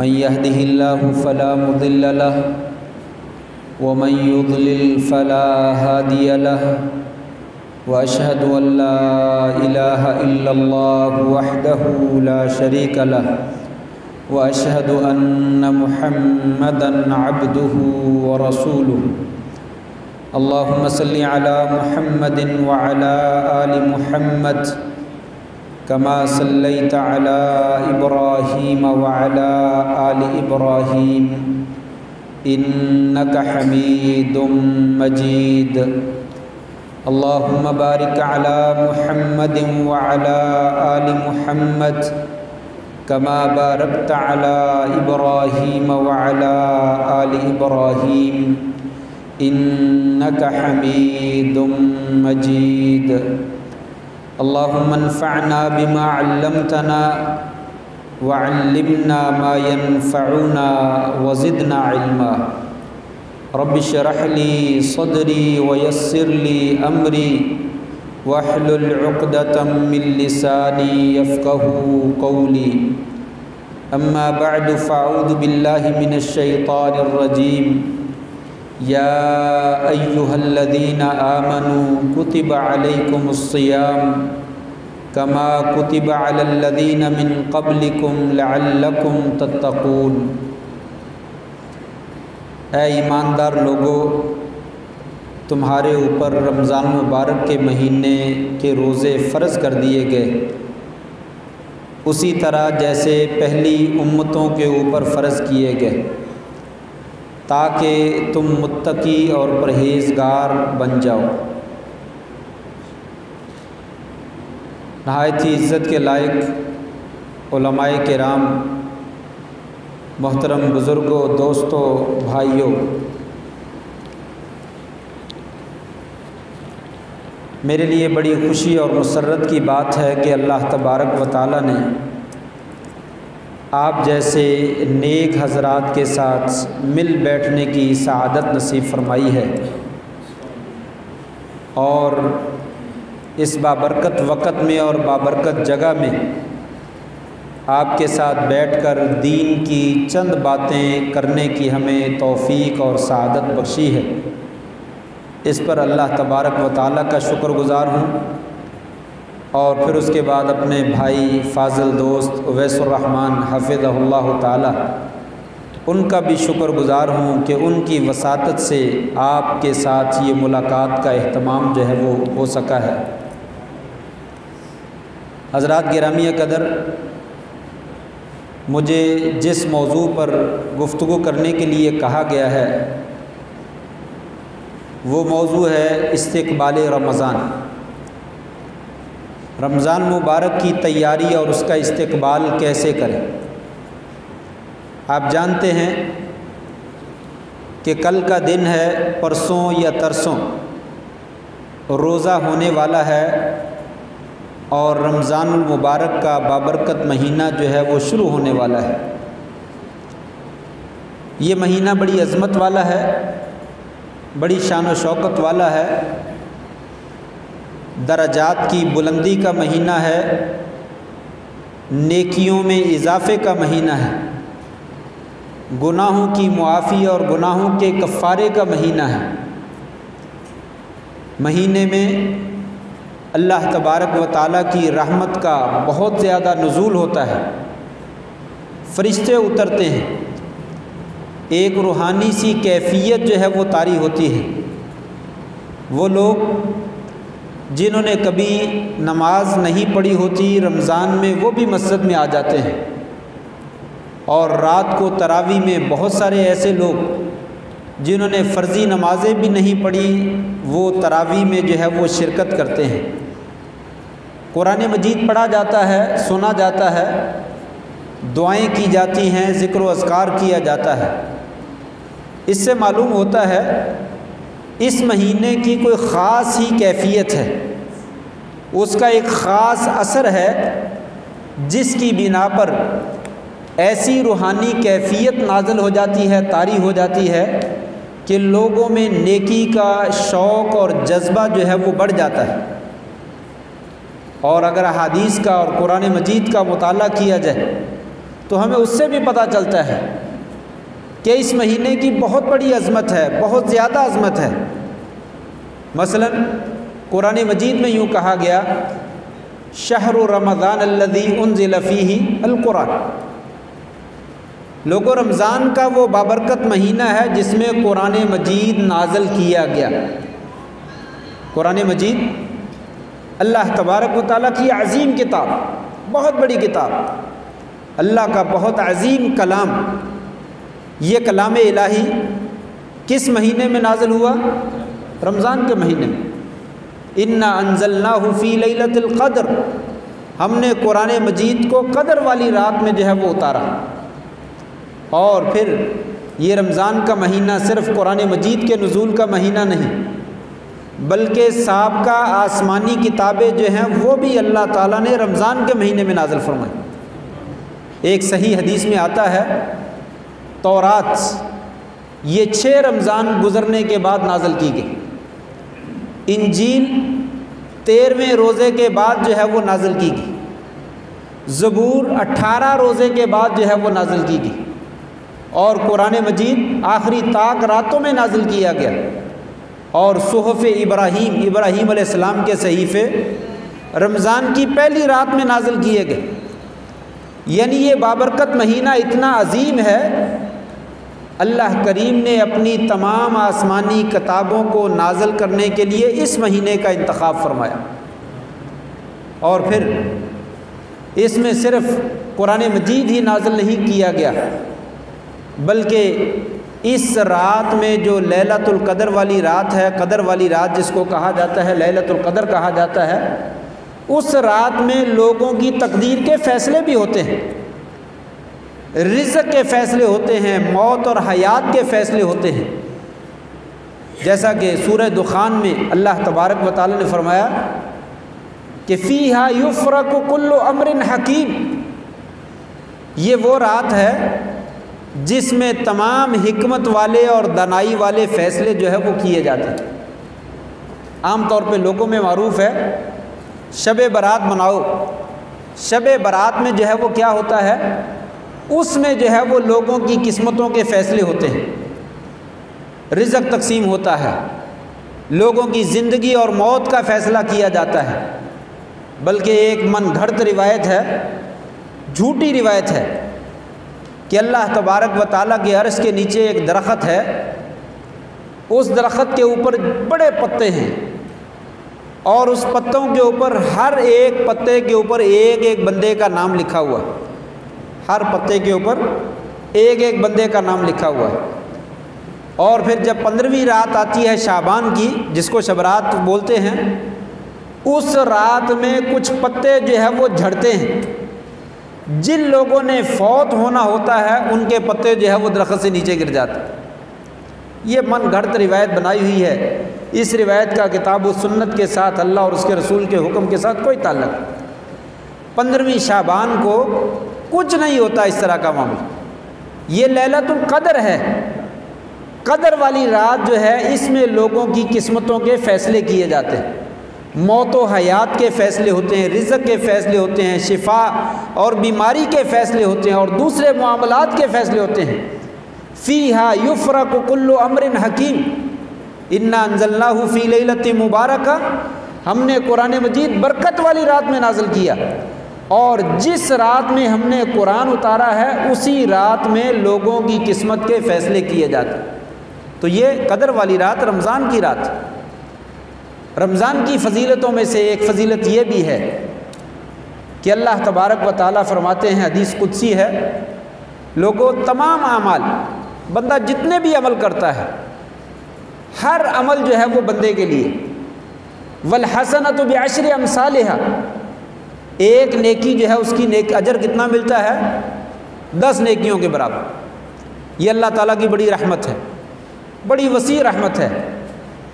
मन यहदिहिल्लाहु फला मुदिल्ल लहु व मन युद्लिल फला हादिय लहु व अशहदु अन ला इलाहा इल्लल्लाहु वहदहु ला शरीक लहु व अशहदु अन्न मुहम्मदन अब्दुहु व रसूलुहु। अल्लाहुम्मा सल्लि अला मुहम्मदिन व अला आलि मुहम्मद कमा सल्लैत अला इब्राहीम व अला आलि इब्राहीम इन्नका हमीदुम मजीद। अल्लाहुम्मा बारिक अला मुहम्मदिन व अला आलि मुहम्मद कमा बारकत अला इब्राहीम व अला आलि इब्राहीम इन्नका हमीदुम मजीद। अल्लाहुम्मा अन्फ़अना बिमा अल्लमतना व अल्लिमना मा यनफ़उना व ज़िदना इल्मा। रब्बि इश्रह ली सदरी व यस्सिर ली अमरी वहलुल उक़दतम मिन लिसानी यफ़क़हू क़ौली। अम्मा बअदु फ़अऊज़ु बिल्लाहि मिनश शैतानिर रजीम। या अय्युहल्लज़ीना आमनू कुतिबा अलैकुमुस्सियाम कमा कुतिबा अलल्लज़ीना मिन क़ब्लिकुम लअल्लकुम तत्तक़ून। ऐ ईमानदार लोगो, तुम्हारे ऊपर रमज़ान मुबारक के महीने के रोज़े फ़र्ज़ कर दिए गए, उसी तरह जैसे पहली उम्मतों के ऊपर फ़र्ज़ किए गए, ताकि तुम मुत्तकी और परहेज़गार बन जाओ। नहायत ही इज़्ज़त के लायक उलमाए किराम, मोहतरम बुज़ुर्गों, दोस्तों, भाइयों, मेरे लिए बड़ी खुशी और मुसर्रत की बात है कि अल्लाह तबारक व तआला ने आप जैसे नेक हज़रात के साथ मिल बैठने की सआदत नसीब फरमाई है और इस बाबरकत वक़्त में और बाबरकत जगह में आपके साथ बैठकर दीन की चंद बातें करने की हमें तौफ़ीक और सआदत बख्शी है। इस पर अल्लाह तबारक व तआला का शुक्रगुज़ार हूँ और फिर उसके बाद अपने भाई फ़ाज़िल दोस्त उवैसुर रहमान हफ़िज़हुल्लाह ताला, उनका भी शुक्रगुज़ार हूँ कि उनकी वसातत से आपके साथ ये मुलाकात का एहतमाम जो है वो हो सका है। हज़रात गिरामी क़दर, मुझे जिस मौजू पर गुफ्तगू करने के लिए कहा गया है वो मौजू है इस्तिक़बाल रमज़ान। रमज़ान मुबारक की तैयारी और उसका इस्तिक़बाल कैसे करें। आप जानते हैं कि कल का दिन है, परसों या तरसों रोज़ा होने वाला है और रमज़ानुल मुबारक का बाबरकत महीना जो है वो शुरू होने वाला है। ये महीना बड़ी अज़मत वाला है, बड़ी शान व शौकत वाला है, दरजात की बुलंदी का महीना है, नेकियों में इजाफ़े का महीना है, गुनाहों की मुआफ़ी और गुनाहों के कफ़ारे का महीना है। महीने में अल्लाह तबारक व तआला की रहमत का बहुत ज़्यादा नुज़ूल होता है, फ़रिश्ते उतरते हैं, एक रूहानी सी कैफ़ियत जो है वो तारी होती है। वो लोग जिन्होंने कभी नमाज नहीं पढ़ी होती रमज़ान में, वो भी मस्जिद में आ जाते हैं और रात को तरावी में बहुत सारे ऐसे लोग जिन्होंने फ़र्ज़ी नमाज़ें भी नहीं पढ़ी वो तरावी में जो है वो शिरकत करते हैं। कुरान मजीद पढ़ा जाता है, सुना जाता है, दुआएं की जाती हैं, ज़िक्र व अज़कार किया जाता है। इससे मालूम होता है इस महीने की कोई ख़ास ही कैफ़ियत है, उसका एक ख़ास असर है जिसकी बिना पर ऐसी रूहानी कैफ़ियत नाज़िल हो जाती है, तारी हो जाती है कि लोगों में नेकी का शौक़ और जज्बा जो है वो बढ़ जाता है। और अगर अहादीस का और कुरान मजीद का मुताला किया जाए तो हमें उससे भी पता चलता है कि इस महीने की बहुत बड़ी अज़मत है, बहुत ज़्यादा अज़मत है। मसलन कुरान मजीद में यूँ कहा गया, शहरु रमज़ान अल्लज़ी उन्ज़िल फ़ीही अल-कुरान, लोगों रमज़ान का वो बाबरकत महीना है जिसमें कुरान मजीद नाज़िल किया गया। कुरान मजीद अल्लाह तबारक व तआला की अज़ीम किताब, बहुत बड़ी किताब, अल्लाह का बहुत अज़ीम कलाम। ये कलाम इलाही किस महीने में नाज़िल हुआ? रमज़ान के महीने में। इन्ना अंज़लनाहु फ़ी लैलतिल क़द्र, हमने कुरान मजीद को कदर वाली रात में जो है वो उतारा। और फिर ये रमज़ान का महीना सिर्फ़ कुरान मजीद के नुज़ूल का महीना नहीं, बल्कि साबिक़ा आसमानी किताबें जो हैं वो भी अल्लाह ताला ने रमज़ान के महीने में नाज़िल फरमाई। एक सही हदीस में आता है, तौरात ये 6 रमज़ान गुज़रने के बाद नाज़िल की गई, इंजील 13वें रोज़े के बाद जो है वो नाज़िल की गई, ज़बूर 18 रोज़े के बाद जो है वो नाज़िल की गई, और कुरान मजीद आखिरी ताक रातों में नाज़िल किया गया। और सुहफ़ इब्राहीम अलैहिस्सलाम के सहीफ़े रमज़ान की पहली रात में नाज़िल किए गए। यानी ये बाबरकत महीना इतना अजीम है, अल्लाह करीम ने अपनी तमाम आसमानी किताबों को नाज़िल करने के लिए इस महीने का इंतखाब फरमाया। और फिर इसमें सिर्फ़ कुरान मजीद ही नाज़िल नहीं किया गया, बल्कि इस रात में जो लैलतुल क़द्र वाली रात है, क़द्र वाली रात जिसको कहा जाता है, लैलतुल क़द्र कहा जाता है, उस रात में लोगों की तकदीर के फ़ैसले भी होते हैं, रिज़्क़ के फ़ैसले होते हैं, मौत और हयात के फ़ैसले होते हैं। जैसा कि सूरह दुखान में अल्लाह तबारक व तआला ने फरमाया कि फ़ीहा युफ़रक़ु कुल्लु अम्रिन हकीम, ये वो रात है जिसमें तमाम हिकमत वाले और दानाई वाले फ़ैसले जो है वो किए जाते हैं। आम तौर पे लोगों में मारूफ़ है शब बारात मनाओ, शब बारात में जो है वो क्या होता है, उसमें जो है वो लोगों की किस्मतों के फ़ैसले होते हैं, रिज़्क़ तकसीम होता है, लोगों की ज़िंदगी और मौत का फ़ैसला किया जाता है। बल्कि एक मन घड़त रिवायत है, झूठी रिवायत है कि अल्लाह तबारक व तआला के अर्श के नीचे एक दरख़्त है, उस दरख़्त के ऊपर बड़े पत्ते हैं और उस पत्तों के ऊपर हर एक पत्ते के ऊपर एक एक बंदे का नाम लिखा हुआ, हर पत्ते के ऊपर एक एक बंदे का नाम लिखा हुआ है। और फिर जब 15वीं रात आती है शाबान की, जिसको शबरात बोलते हैं, उस रात में कुछ पत्ते जो है वो झड़ते हैं। जिन लोगों ने फौत होना होता है उनके पत्ते जो है वो दरख्त से नीचे गिर जाते हैं। ये मन घड़त रिवायत बनाई हुई है। इस रिवायत का किताब व सुन्नत के साथ, अल्लाह और उसके रसूल के हुक्म के साथ कोई ताल्लुक़ नहीं। 15वीं शाबान को कुछ नहीं होता इस तरह का मामला। ये लैलतुल क़द्र है, क़द्र वाली रात जो है, इसमें लोगों की किस्मतों के फ़ैसले किए जाते हैं, मौत व हयात के फ़ैसले होते हैं, रिज़्क़ के फ़ैसले होते हैं, शिफा और बीमारी के फ़ैसले होते हैं, और दूसरे मामलात के फ़ैसले होते हैं। फ़ीहा युफ़रक़ु कुल्लु अम्रिन हकीम इन्ना अंज़लनाहु फ़ी लैलतिन मुबारका, हमने कुरान मजीद बरकत वाली रात में नाज़िल किया, और जिस रात में हमने कुरान उतारा है उसी रात में लोगों की किस्मत के फ़ैसले किए जाते हैं। तो ये क़द्र वाली रात रमज़ान की रात। रमज़ान की फ़जीलतों में से एक फ़जीलत ये भी है कि अल्लाह तबारक व तआला फरमाते हैं, हदीस कुदसी है, लोगों तमाम अमाल, बंदा जितने भी अमल करता है, हर अमल जो है वो बंदे के लिए, वल हसनतु बिअश्रि अमसालिहा, एक नेकी जो है उसकी नेक अजर कितना मिलता है? 10 नेकियों के बराबर। ये अल्लाह ताला की बड़ी रहमत है, बड़ी वसी रहमत है।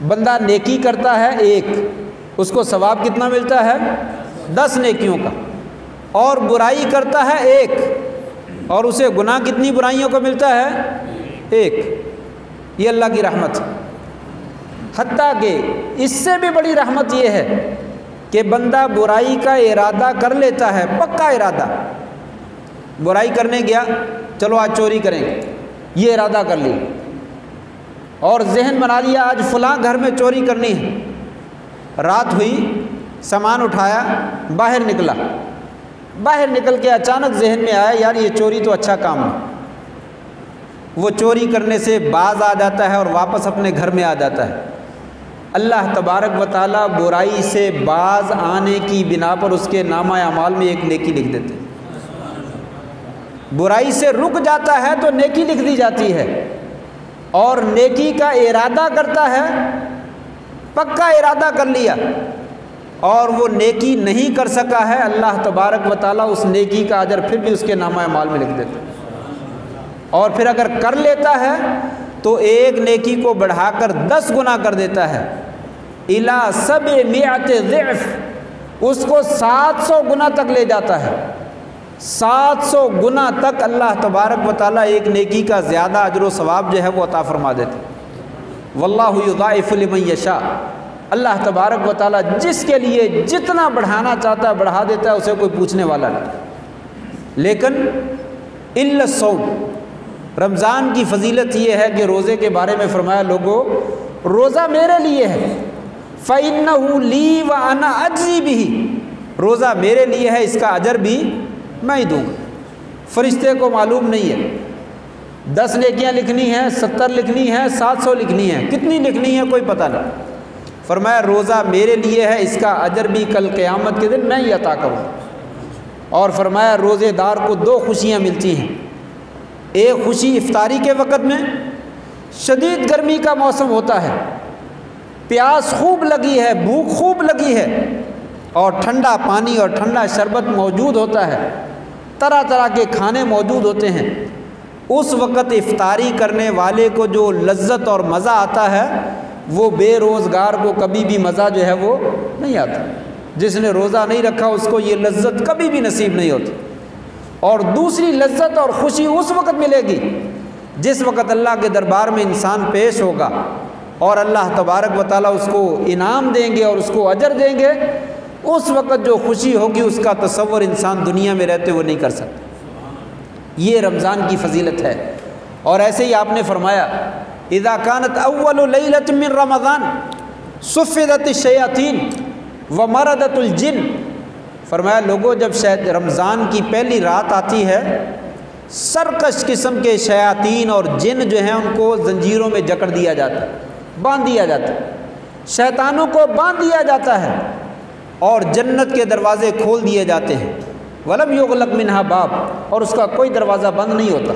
बंदा नेकी करता है एक, उसको सवाब कितना मिलता है? 10 नेकियों का। और बुराई करता है एक, और उसे गुनाह कितनी बुराइयों का मिलता है? एक। ये अल्लाह की रहमत है। हत्ता कि इससे भी बड़ी रहमत ये है कि बंदा बुराई का इरादा कर लेता है, पक्का इरादा, बुराई करने गया, चलो आज चोरी करेंगे, ये इरादा कर लिया और जहन बना लिया आज फलां घर में चोरी करनी है। रात हुई, सामान उठाया, बाहर निकला, बाहर निकल के अचानक जहन में आया यार ये चोरी तो अच्छा काम है। वो चोरी करने से बाज आ जाता है और वापस अपने घर में आ जाता है। अल्लाह तबारक व तआला बुराई से बाज आने की बिना पर उसके नामा अमाल में एक नेकी लिख देते हैं। बुराई से रुक जाता है तो नेकी लिख दी जाती है, और नेकी का इरादा करता है, पक्का इरादा कर लिया और वो नेकी नहीं कर सका है, अल्लाह तबारक व तआला उस नेकी का अजर फिर भी उसके नामा अमाल में लिख देते हैं। और फिर अगर कर लेता है तो एक नेकी को बढ़ाकर 10 गुना कर देता है, इला सब मिअत ज़िफ़, उसको 700 गुना तक ले जाता है। 700 गुना तक अल्लाह तबारक व तआला एक नेकी का ज़्यादा अजर व सवाब जो है वो अता फरमा देते। वल्लाहु युज़ाइफ़ु लिमन यशा, अल्लाह तबारक व तआला जिसके लिए जितना बढ़ाना चाहता है बढ़ा देता है, उसे कोई पूछने वाला नहीं। लेकिन इल्ला सौम, रमज़ान की फ़जीलत ये है कि रोज़े के बारे में फरमाया, लोगों रोज़ा मेरे लिए है, फ़इन्नहु ली व अना अज्ज़ी बिही, रोज़ा मेरे लिए है, इसका अजर भी मैं ही दूँगा। फरिश्ते को मालूम नहीं है 10 नेकियां लिखनी है, 70 लिखनी है, 700 लिखनी है, कितनी लिखनी है कोई पता नहीं। फरमाया रोज़ा मेरे लिए है, इसका अजर भी कल क़यामत के दिन मैं ही अता करूँ। और फरमाया रोज़ेदार को 2 खुशियाँ मिलती हैं। एक खुशी इफ्तारी के वक़्त में, शदीद गर्मी का मौसम होता है, प्यास खूब लगी है, भूख खूब लगी है और ठंडा पानी और ठंडा शरबत मौजूद होता है, तरह तरह के खाने मौजूद होते हैं। उस वक़्त इफ्तारी करने वाले को जो लज्जत और मज़ा आता है वो बेरोज़गार को कभी भी मज़ा जो है वो नहीं आता। जिसने रोज़ा नहीं रखा उसको ये लज्जत कभी भी नसीब नहीं होती। और दूसरी लज्जत और ख़ुशी उस वक़्त मिलेगी जिस वक़्त अल्लाह के दरबार में इंसान पेश होगा और अल्लाह तबारक व तआला उसको इनाम देंगे और उसको अजर देंगे। उस वक़्त जो खुशी होगी उसका तसव्वुर इंसान दुनिया में रहते हुए नहीं कर सकता। ये रमज़ान की फ़जीलत है। और ऐसे ही आपने फरमाया इज़ा कानत अव्वलु लैलत मिन रमज़ान सुफ़िदत शयातीन व मरदतुल जिन, फरमाया लोगों जब शायद रमज़ान की पहली रात आती है, सरकश किस्म के शयातीन और जिन जो हैं उनको जंजीरों में जकड़ दिया जाता है, बांध दिया जाता है, शैतानों को बांध दिया जाता है और जन्नत के दरवाज़े खोल दिए जाते हैं। वलम युग़लक़ मिन्हा बाब, और उसका कोई दरवाज़ा बंद नहीं होता।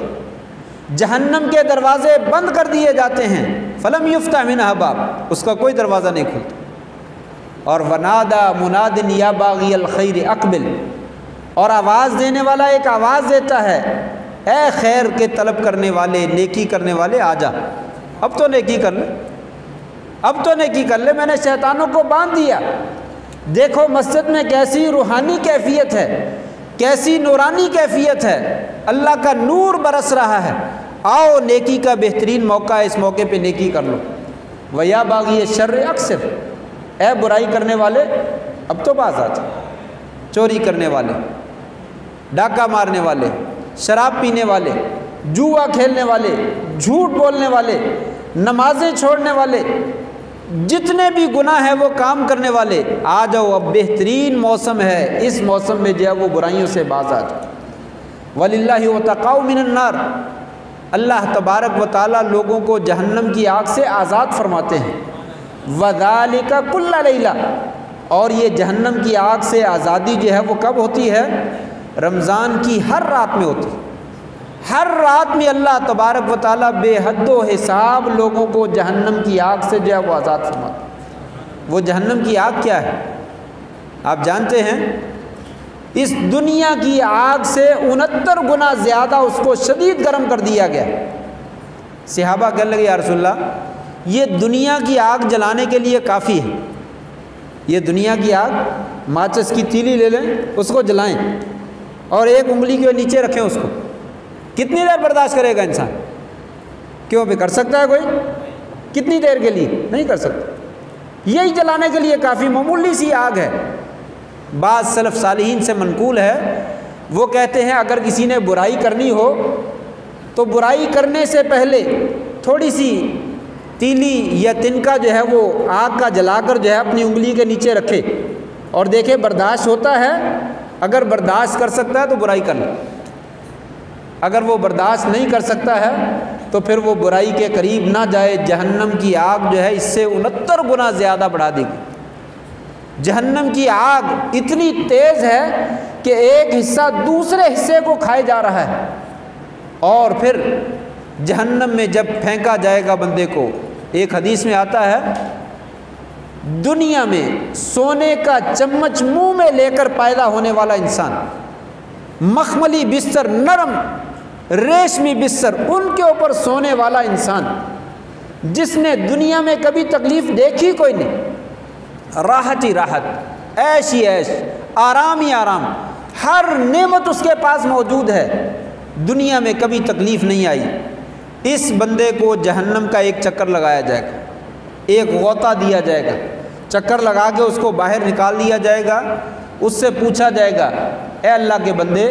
जहन्नम के दरवाज़े बंद कर दिए जाते हैं, फ़लम युफ़्तह मिन्हा बाब, उसका कोई दरवाज़ा नहीं खुलता। और वनादा मुनादिन या बाग़ी अल खैर अक़बिल, और आवाज़ देने वाला एक आवाज़ देता है, ए खैर के तलब करने वाले, नेकी करने वाले आजा, अब तो नेकी कर ले, अब तो नेकी कर ले, मैंने शैतानों को बांध दिया। देखो मस्जिद में कैसी रूहानी कैफियत है, कैसी नूरानी कैफियत है, अल्लाह का नूर बरस रहा है। आओ नेकी का बेहतरीन मौका है, इस मौके पे नेकी कर लो। वया बाग़ी शर्र अक्सर, ए बुराई करने वाले अब तो बाज आ जा, चोरी करने वाले, डाका मारने वाले, शराब पीने वाले, जुआ खेलने वाले, झूठ बोलने वाले, नमाजें छोड़ने वाले, जितने भी गुनाह हैं वो काम करने वाले, आ जाओ अब बेहतरीन मौसम है, इस मौसम में जो है वो बुराइयों से बाज आ जाओ। वलिल्लाहि वतक़ाउ मिनन नार, अल्लाह तबारक व तआला लोगों को जहन्नम की आग से आज़ाद फरमाते हैं। वज़ालिका कुल्ला लैला, और ये जहन्नम की आग से आज़ादी जो है वो कब होती है? रमज़ान की हर रात में होती है। हर रात में अल्लाह तबारक व तआला बेहद्दो हिसाब लोगों को जहन्नम की आग से जो है वो आज़ाद फरमाता। वो जहन्नम की आग क्या है आप जानते हैं? इस दुनिया की आग से 69 गुना ज़्यादा उसको शदीद गर्म कर दिया गया। सहाबा कहने लगे या रसूलल्लाह, ये दुनिया की आग जलाने के लिए काफ़ी है, ये दुनिया की आग, माचिस की तीली ले लें, उसको जलाएं और एक उंगली के नीचे रखें, उसको कितनी देर बर्दाश्त करेगा इंसान? क्यों भी कर सकता है कोई? कितनी देर के लिए? नहीं कर सकता। यही जलाने के लिए काफ़ी मामूली सी आग है। बाज़ सलफ़ सालिहीन से मनकूल है वो कहते हैं अगर किसी ने बुराई करनी हो तो बुराई करने से पहले थोड़ी सी तीली या तिनका जो है वो आग का जलाकर जो है अपनी उंगली के नीचे रखे और देखे बर्दाश्त होता है। अगर बर्दाश्त कर सकता है तो बुराई कर ले, अगर वो बर्दाश्त नहीं कर सकता है तो फिर वो बुराई के करीब ना जाए। जहन्नम की आग जो है इससे 69 गुना ज़्यादा बढ़ा देगी। जहन्नम की आग इतनी तेज़ है कि एक हिस्सा दूसरे हिस्से को खाए जा रहा है। और फिर जहन्नम में जब फेंका जाएगा बंदे को, एक हदीस में आता है दुनिया में सोने का चम्मच मुंह में लेकर पैदा होने वाला इंसान, मखमली बिस्तर, नरम रेशमी बिस्तर, उनके ऊपर सोने वाला इंसान जिसने दुनिया में कभी तकलीफ़ देखी कोई नहीं, राहत ही राहत, ऐश ही ऐश, आराम ही आराम, हर नेमत उसके पास मौजूद है, दुनिया में कभी तकलीफ़ नहीं आई। इस बंदे को जहन्नम का एक चक्कर लगाया जाएगा, एक गोता दिया जाएगा, चक्कर लगा के उसको बाहर निकाल दिया जाएगा। उससे पूछा जाएगा, ए अल्लाह के बंदे,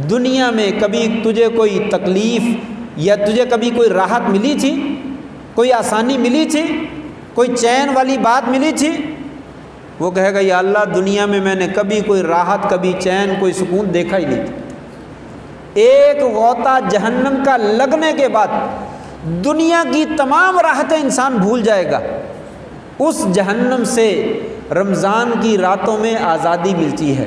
दुनिया में कभी तुझे कोई तकलीफ़ या तुझे कभी कोई राहत मिली थी, कोई आसानी मिली थी, कोई चैन वाली बात मिली थी? वो कहेगा या अल्लाह, दुनिया में मैंने कभी कोई राहत, कभी चैन, कोई सुकून देखा ही नहीं था। एक गोता जहन्नम का लगने के बाद दुनिया की तमाम राहतें इंसान भूल जाएगा। उस जहन्नम से रमज़ान की रातों में आज़ादी मिलती है।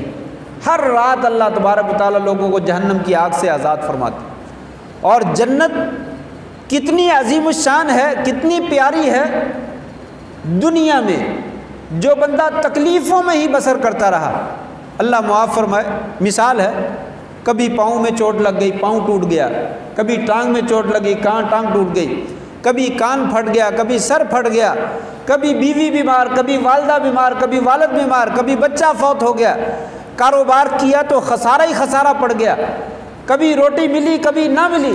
हर रात अल्लाह तबारक व तआला लोगों को जहन्नम की आग से आज़ाद फरमाते। और जन्नत कितनी अजीमुश्शान है, कितनी प्यारी है। दुनिया में जो बंदा तकलीफ़ों में ही बसर करता रहा, अल्लाह मुआफ़ फरमाए, मिसाल है, कभी पाँव में चोट लग गई, पाँव टूट गया, कभी टांग में चोट लगी, टांग टूट गई, कभी कान फट गया, कभी सर फट गया, कभी बीवी बीमार, कभी वालदा बीमार, कभी वालिद बीमार, कभी बच्चा फौत हो गया, कारोबार किया तो खसारा ही खसारा पड़ गया, कभी रोटी मिली, कभी ना मिली,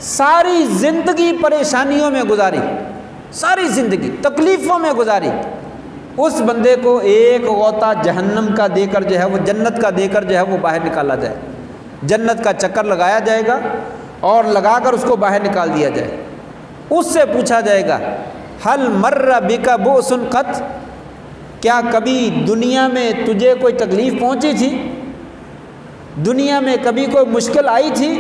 सारी ज़िंदगी परेशानियों में गुजारी, सारी ज़िंदगी तकलीफ़ों में गुजारी। उस बंदे को एक गोता जहन्नम का देकर जो है वो, जन्नत का देकर जो है वो बाहर निकाला जाए। जन्नत का चक्कर लगाया जाएगा और लगाकर उसको बाहर निकाल दिया जाए। उससे पूछा जाएगा, हल मर्रा बिका बोसुन क़त, क्या कभी दुनिया में तुझे कोई तकलीफ़ पहुंची थी, दुनिया में कभी कोई मुश्किल आई थी?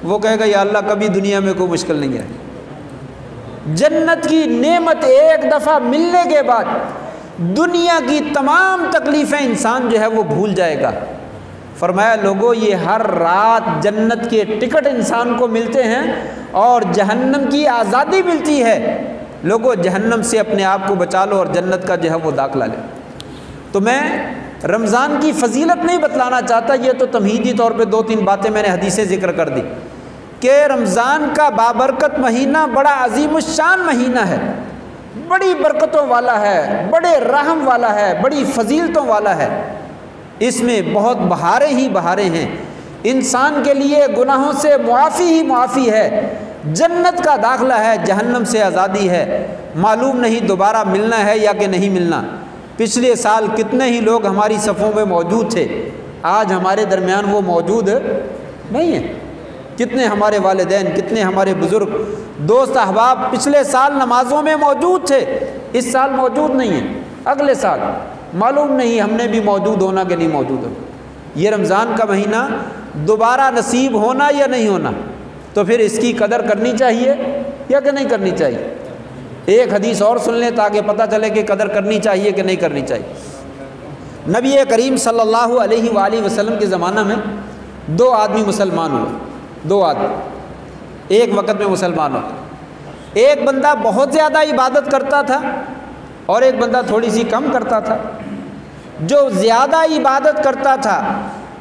वो कहेगा या अल्लाह, कभी दुनिया में कोई मुश्किल नहीं आई। जन्नत की नेमत एक दफ़ा मिलने के बाद दुनिया की तमाम तकलीफ़ें इंसान जो है वो भूल जाएगा। फरमाया लोगों, ये हर रात जन्नत के टिकट इंसान को मिलते हैं और जहन्नम की आज़ादी मिलती है। लोगों, जहन्नम से अपने आप को बचा लो और जन्नत का जो है वो दाखला ले। तो मैं रमज़ान की फजीलत नहीं बतलाना चाहता, ये तो तमहीदी तौर पे 2-3 बातें मैंने हदीसें ज़िक्र कर दी कि रमज़ान का बाबरकत महीना बड़ा अजीमुश्शान महीना है, बड़ी बरकतों वाला है, बड़े रहम वाला है, बड़ी फजीलतों वाला है। इसमें बहुत बहारें ही बहारें हैं। इंसान के लिए गुनाहों से मुआफ़ी ही मुआफ़ी है, जन्नत का दाखला है, जहन्नम से आज़ादी है। मालूम नहीं दोबारा मिलना है या कि नहीं मिलना। पिछले साल कितने ही लोग हमारी सफ़ों में मौजूद थे, आज हमारे दरमियान वो मौजूद नहीं है। कितने हमारे वालिदैन, कितने हमारे बुज़ुर्ग, दोस्त अहबाब पिछले साल नमाज़ों में मौजूद थे, इस साल मौजूद नहीं है, अगले साल मालूम नहीं हमने भी मौजूद होना कि नहीं मौजूद होना। ये रमज़ान का महीना दोबारा नसीब होना या नहीं होना, तो फिर इसकी कदर करनी चाहिए या कि नहीं करनी चाहिए। एक हदीस और सुन लें ताकि पता चले कि कदर करनी चाहिए कि नहीं करनी चाहिए। नबी करीम सल्लल्लाहु अलैहि वसल्लम के ज़माना में 2 आदमी मुसलमान हुए, 2 आदमी एक वक़्त में मुसलमान हुए। एक बंदा बहुत ज़्यादा इबादत करता था और एक बंदा थोड़ी सी कम करता था। जो ज़्यादा इबादत करता था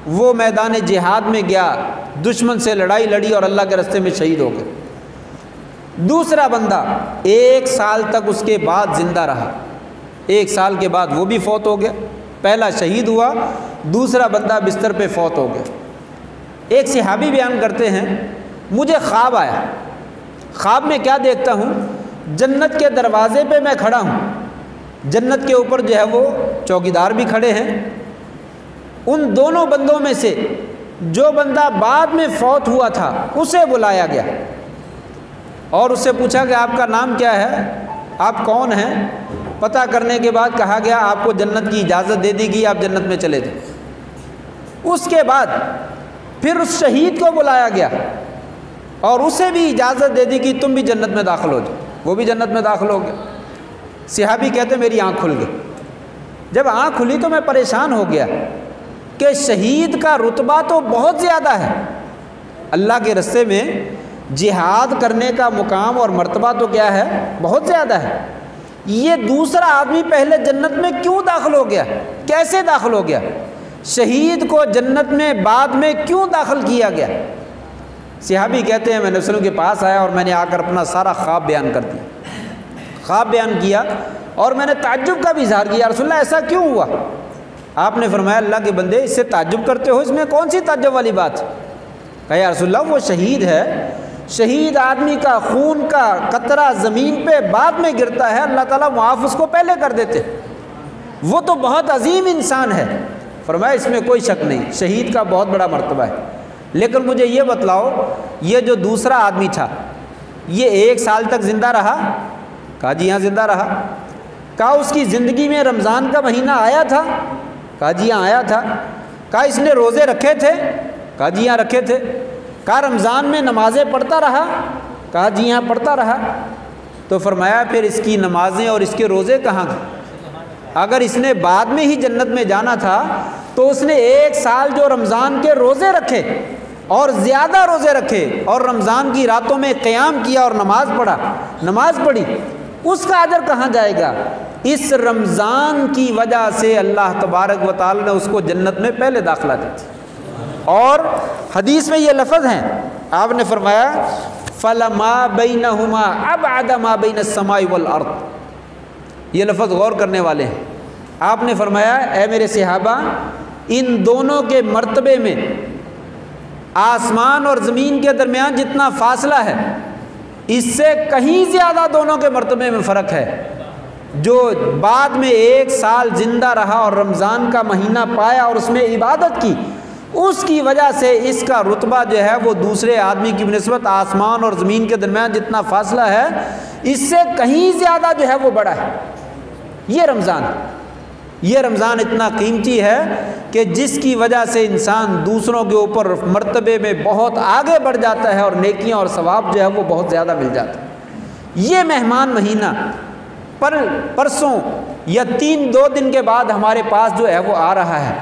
वो मैदान जिहाद में गया, दुश्मन से लड़ाई लड़ी और अल्लाह के रास्ते में शहीद हो गए। दूसरा बंदा 1 साल तक उसके बाद ज़िंदा रहा, 1 साल के बाद वो भी फौत हो गया। पहला शहीद हुआ, दूसरा बंदा बिस्तर पे फौत हो गया। एक सहाबी बयान करते हैं, मुझे ख्वाब आया, ख्वाब में क्या देखता हूँ, जन्नत के दरवाज़े पे मैं खड़ा हूँ, जन्नत के ऊपर जो है वो चौकीदार भी खड़े हैं उन दोनों बंदों में से जो बंदा बाद में फौत हुआ था उसे बुलाया गया और उससे पूछा कि आपका नाम क्या है, आप कौन हैं। पता करने के बाद कहा गया आपको जन्नत की इजाज़त दे दी गई, आप जन्नत में चले जाए। उसके बाद फिर उस शहीद को बुलाया गया और उसे भी इजाज़त दे दी कि तुम भी जन्नत में दाखिल हो जाओ, वो भी जन्नत में दाखिल हो गया। सहाबी कहते मेरी आँख खुल गई। जब आँख खुली तो मैं परेशान हो गया कि शहीद का रुतबा तो बहुत ज़्यादा है, अल्लाह के रस्ते में जिहाद करने का मुकाम और मर्तबा तो क्या है, बहुत ज़्यादा है। ये दूसरा आदमी पहले जन्नत में क्यों दाखिल हो गया, कैसे दाखिल हो गया, शहीद को जन्नत में बाद में क्यों दाखिल किया गया। सहाबी कहते हैं मैं नबी सल्लल्लाहु अलैहि वसल्लम के पास आया और मैंने आकर अपना सारा ख्वाब बयान कर दिया, ख्वाब बयान किया और मैंने ताज्जुब का भी इजहार किया, रसूलुल्लाह ऐसा क्यों हुआ। आपने फरमाया अल्लाह के बंदे इससे ताज्जुब करते हो, इसमें कौन सी ताज्जुब वाली बात। कहा या रसूलुल्लाह वो शहीद है, शहीद आदमी का खून का कतरा ज़मीन पे बाद में गिरता है, अल्लाह ताला माफ़ उसको पहले कर देते, वो तो बहुत अजीम इंसान है। फरमाया इसमें कोई शक नहीं, शहीद का बहुत बड़ा मर्तबा है। लेकिन मुझे ये बतलाओ ये जो दूसरा आदमी था ये 1 साल तक ज़िंदा रहा। कहा जी हाँ ज़िंदा रहा। कहा उसकी ज़िंदगी में रमज़ान का महीना आया था। कहा जी हाँ आया था। कहा इसने रोज़े रखे थे। कहा जी हाँ रखे थे। कहा रमज़ान में नमाज़ें पढ़ता रहा। कहा जी हाँ पढ़ता रहा। तो फरमाया फिर इसकी नमाज़ें और इसके रोज़े कहाँ गए। अगर इसने बाद में ही जन्नत में जाना था तो उसने 1 साल जो रमज़ान के रोज़े रखे और ज़्यादा रोज़े रखे और रमज़ान की रातों में क़याम किया और नमाज पढ़ी, उसका अजर कहाँ जाएगा। इस रमज़ान की वजह से अल्लाह तबारक व तआला ने उसको जन्नत में पहले दाखिला दी थी। और हदीस में ये लफ्ज़ हैं, आपने फरमाया फलमा बैनहुमा अबअद मा बैन अस्समाई वल अर्द। ये लफ्ज़ गौर करने वाले हैं। आपने फरमाया ऐ मेरे सहाबा इन दोनों के मर्तबे में आसमान और ज़मीन के दरमियान जितना फासला है इससे कहीं ज़्यादा दोनों के मर्तबे में फ़र्क है। जो बाद में 1 साल ज़िंदा रहा और रमज़ान का महीना पाया और उसमें इबादत की, उसकी वजह से इसका रुतबा जो है वो दूसरे आदमी की निस्बत आसमान और ज़मीन के दरमियान जितना फासला है इससे कहीं ज़्यादा जो है वो बड़ा है। ये रमज़ान इतना कीमती है कि जिसकी वजह से इंसान दूसरों के ऊपर मर्तबे में बहुत आगे बढ़ जाता है और नेकियां और सवाब जो है वो बहुत ज़्यादा मिल जाता है। ये मेहमान महीना परसों या 2 दिन के बाद हमारे पास जो है वो आ रहा है,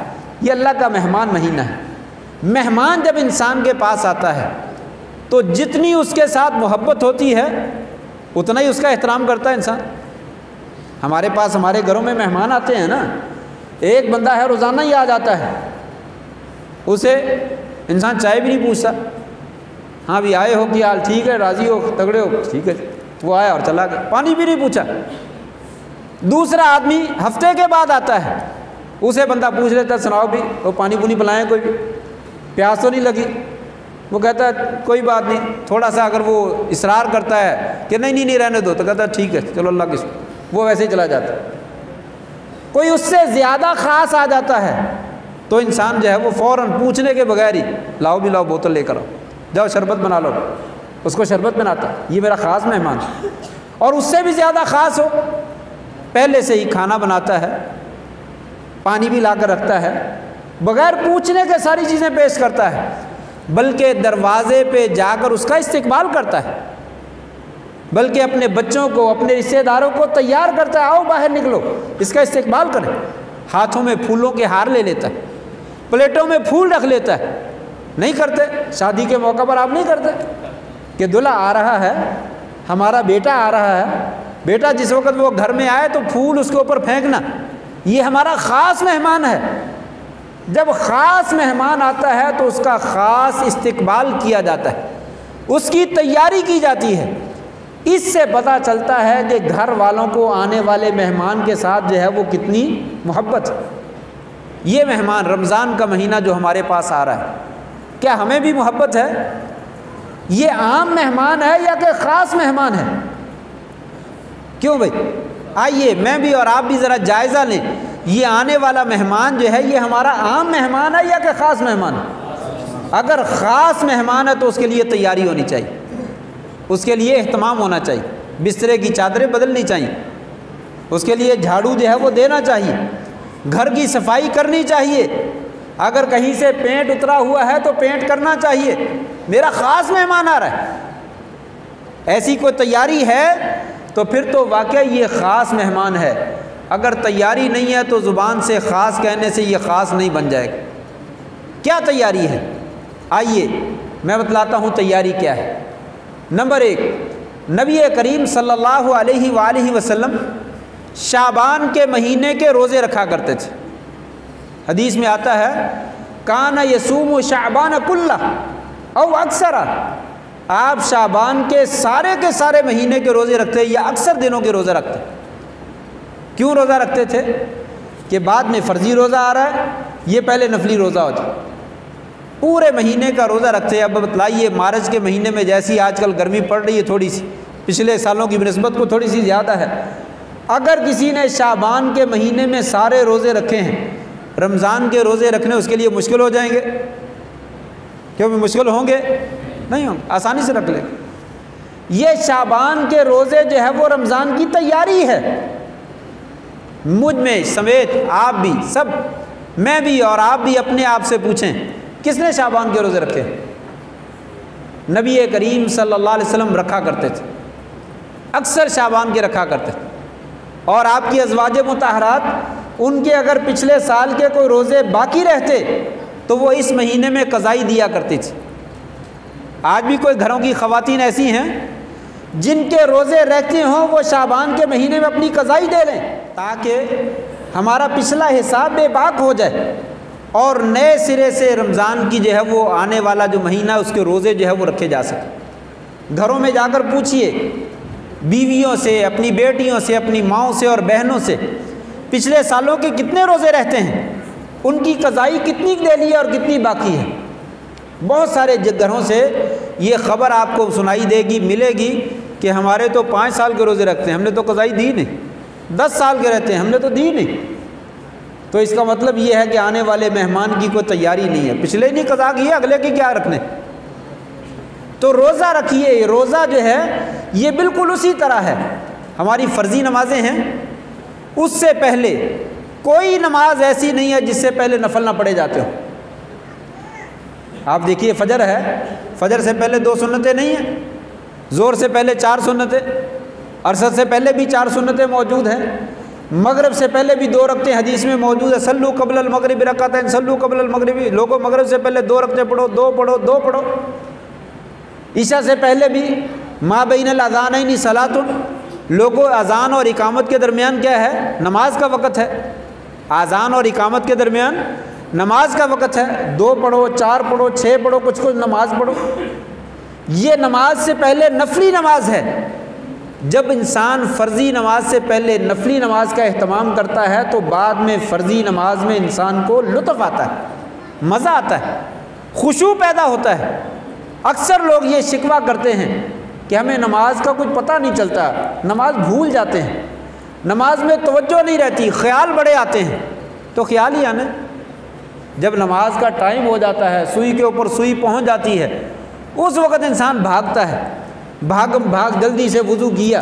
ये अल्लाह का मेहमान महीना है। मेहमान जब इंसान के पास आता है तो जितनी उसके साथ मोहब्बत होती है उतना ही उसका एहतराम करता है इंसान। हमारे पास हमारे घरों में मेहमान आते हैं ना, एक बंदा है रोज़ाना ही आ जाता है, उसे इंसान चाय भी नहीं पूछता, हाँ भी आए हो कि हाल ठीक है, राज़ी हो, तगड़े हो, ठीक है, वो आया और चला गया, पानी भी नहीं पूछा। दूसरा आदमी हफ्ते के बाद आता है, उसे बंदा पूछ लेता है सुनाओ भी वो पानी पुनी पिलाएं, कोई भी प्यास तो नहीं लगी। वो कहता है कोई बात नहीं, थोड़ा सा अगर वो इसरार करता है कि नहीं नहीं नहीं रहने दो तो कहता है ठीक है चलो अल्लाह की, वो वैसे ही चला जाता है। कोई उससे ज़्यादा ख़ास आ जाता है तो इंसान जो है वो फ़ौरन पूछने के बगैर ही लाओ भी लाओ, बोतल लेकर आओ, जाओ शरबत बना लो, उसको शरबत बनाता, ये मेरा ख़ास मेहमान। और उससे भी ज़्यादा ख़ास हो पहले से ही खाना बनाता है, पानी भी ला कर रखता है, बगैर पूछने के सारी चीज़ें पेश करता है, बल्कि दरवाज़े पे जाकर उसका इस्तकबाल करता है, बल्कि अपने बच्चों को अपने रिश्तेदारों को तैयार करता है, आओ बाहर निकलो इसका इस्तकबाल करें। हाथों में फूलों के हार ले लेता है, प्लेटों में फूल रख लेता है। नहीं करते शादी के मौका पर, आप नहीं करते कि दूल्हा आ रहा है, हमारा बेटा आ रहा है, बेटा जिस वक्त वो घर में आए तो फूल उसके ऊपर फेंकना, ये हमारा ख़ास मेहमान है। जब ख़ास मेहमान आता है तो उसका ख़ास इस्तकबाल किया जाता है, उसकी तैयारी की जाती है। इससे पता चलता है कि घर वालों को आने वाले मेहमान के साथ जो है वो कितनी मोहब्बत है। ये मेहमान रमज़ान का महीना जो हमारे पास आ रहा है, क्या हमें भी मोहब्बत है? ये आम मेहमान है या कि ख़ास मेहमान है? क्यों भाई, आइए मैं भी और आप भी ज़रा जायज़ा लें, ये आने वाला मेहमान जो है ये हमारा आम मेहमान है या कि ख़ास मेहमान है? अगर ख़ास मेहमान है तो उसके लिए तैयारी होनी चाहिए, उसके लिए एहतमाम होना चाहिए, बिस्तरे की चादरें बदलनी चाहिए, उसके लिए झाड़ू जो है वो देना चाहिए, घर की सफाई करनी चाहिए, अगर कहीं से पेंट उतरा हुआ है तो पेंट करना चाहिए। मेरा ख़ास मेहमान आ रहा है, ऐसी कोई तैयारी है तो फिर तो वाकई ये ख़ास मेहमान है। अगर तैयारी नहीं है तो ज़ुबान से ख़ास कहने से ये ख़ास नहीं बन जाएगा। क्या तैयारी है? आइए मैं बतलाता हूँ तैयारी क्या है। नंबर 1, नबी करीम सल्लल्लाहु अलैहि वसल्लम शाबान के महीने के रोज़े रखा करते थे। हदीस में आता है काना यसूम शाबान कुल्ला औ अक्सरा, आप शाबान के सारे महीने के रोज़े रखते या अक्सर दिनों के रोज़े रखते। क्यों रोज़ा रखते थे? कि बाद में फ़र्ज़ी रोज़ा आ रहा है, ये पहले नफली रोज़ा होता। पूरे महीने का रोज़ा रखते। अब बतलाइए मार्च के महीने में जैसी आजकल गर्मी पड़ रही है थोड़ी सी, पिछले सालों की निस्बत को थोड़ी सी ज़्यादा है, अगर किसी ने शाबान के महीने में सारे रोज़े रखे हैं, रमज़ान के रोज़े रखने उसके लिए मुश्किल हो जाएंगे। क्यों मुश्किल होंगे? नहीं होंगे, आसानी से रख ले। ये शाबान के रोज़े जो है वो रमज़ान की तैयारी है। मुझ में समेत आप भी, सब, मैं भी और आप भी अपने आप से पूछें किसने शाबान के रोज़े रखे? नबी करीम सल्लल्लाहु अलैहि वसल्लम रखा करते थे, अक्सर शाबान के रखा करते थे। और आपकी अज़वाज मुतहरात उनके अगर पिछले साल के कोई रोज़े बाकी रहते तो वो इस महीने में क़ज़ाई दिया करती थी। आज भी कोई घरों की ख़वातीन ऐसी हैं जिनके रोज़े रहते हों, वो शाबान के महीने में अपनी क़ज़ाई दे लें ताकि हमारा पिछला हिसाब बेबाक हो जाए और नए सिरे से रमज़ान की जो है वो आने वाला जो महीना है उसके रोज़े जो है वो रखे जा सकें। घरों में जाकर पूछिए बीवियों से, अपनी बेटियों से, अपनी माँओं से और बहनों से पिछले सालों के कितने रोज़े रहते हैं, उनकी क़ज़ाई कितनी डेली है और कितनी बाकी है। बहुत सारे घरों से ये ख़बर आपको सुनाई देगी, मिलेगी कि हमारे तो 5 साल के रोज़े रखते हैं, हमने तो क़ज़ाई दी नहीं। 10 साल के रहते हैं, हमने तो दी नहीं। तो इसका मतलब ये है कि आने वाले मेहमान की कोई तैयारी नहीं है, पिछले नहीं क़ज़ा की है, अगले की क्या रखने। तो रोज़ा रखिए। रोज़ा जो है ये बिल्कुल उसी तरह है, हमारी फ़र्ज़ी नमाज़ें हैं, उससे पहले कोई नमाज ऐसी नहीं है जिससे पहले नफल ना पढ़े जाते हो। आप देखिए फ़जर है, फ़जर से पहले 2 सुन्नतें नहीं हैं, ज़ोर से पहले 4 सुन्नतें, अरसर से पहले भी 4 सुन्नतें मौजूद हैं, मगरिब से पहले भी 2 रकतें हदीस में मौजूद है। सल्लू क़ब्ल अल मगरिब रकातैन, सल्लू क़ब्ल अल मगरिबी, लोगों मगरिब से पहले 2 रकतें पढ़ो, 2 पढ़ो, 2 पढ़ो। ईशा से पहले भी मा बैनल अज़ानैनि सलातुन, लोगों अज़ान और इकामत के दरमियान क्या है? नमाज का वक़्त है। अज़ान और इकामत के दरमियान नमाज का वक़्त है। 2 पढ़ो, 4 पढ़ो, 6 पढ़ो, कुछ नमाज पढ़ो। ये नमाज से पहले नफली नमाज है। जब इंसान फ़र्ज़ी नमाज से पहले नफली नमाज का एहतमाम करता है तो बाद में फ़र्ज़ी नमाज में इंसान को लुत्फ़ आता है, मज़ा आता है, खुशू पैदा होता है। अक्सर लोग ये शिकवा करते हैं कि हमें नमाज का कुछ पता नहीं चलता, नमाज भूल जाते हैं, नमाज में तवज्जो नहीं रहती, ख्याल बड़े आते हैं। तो ख्याल ही आने, जब नमाज का टाइम हो जाता है, सुई के ऊपर सुई पहुंच जाती है, उस वक़्त इंसान भागता है, भाग जल्दी से वुज़ू किया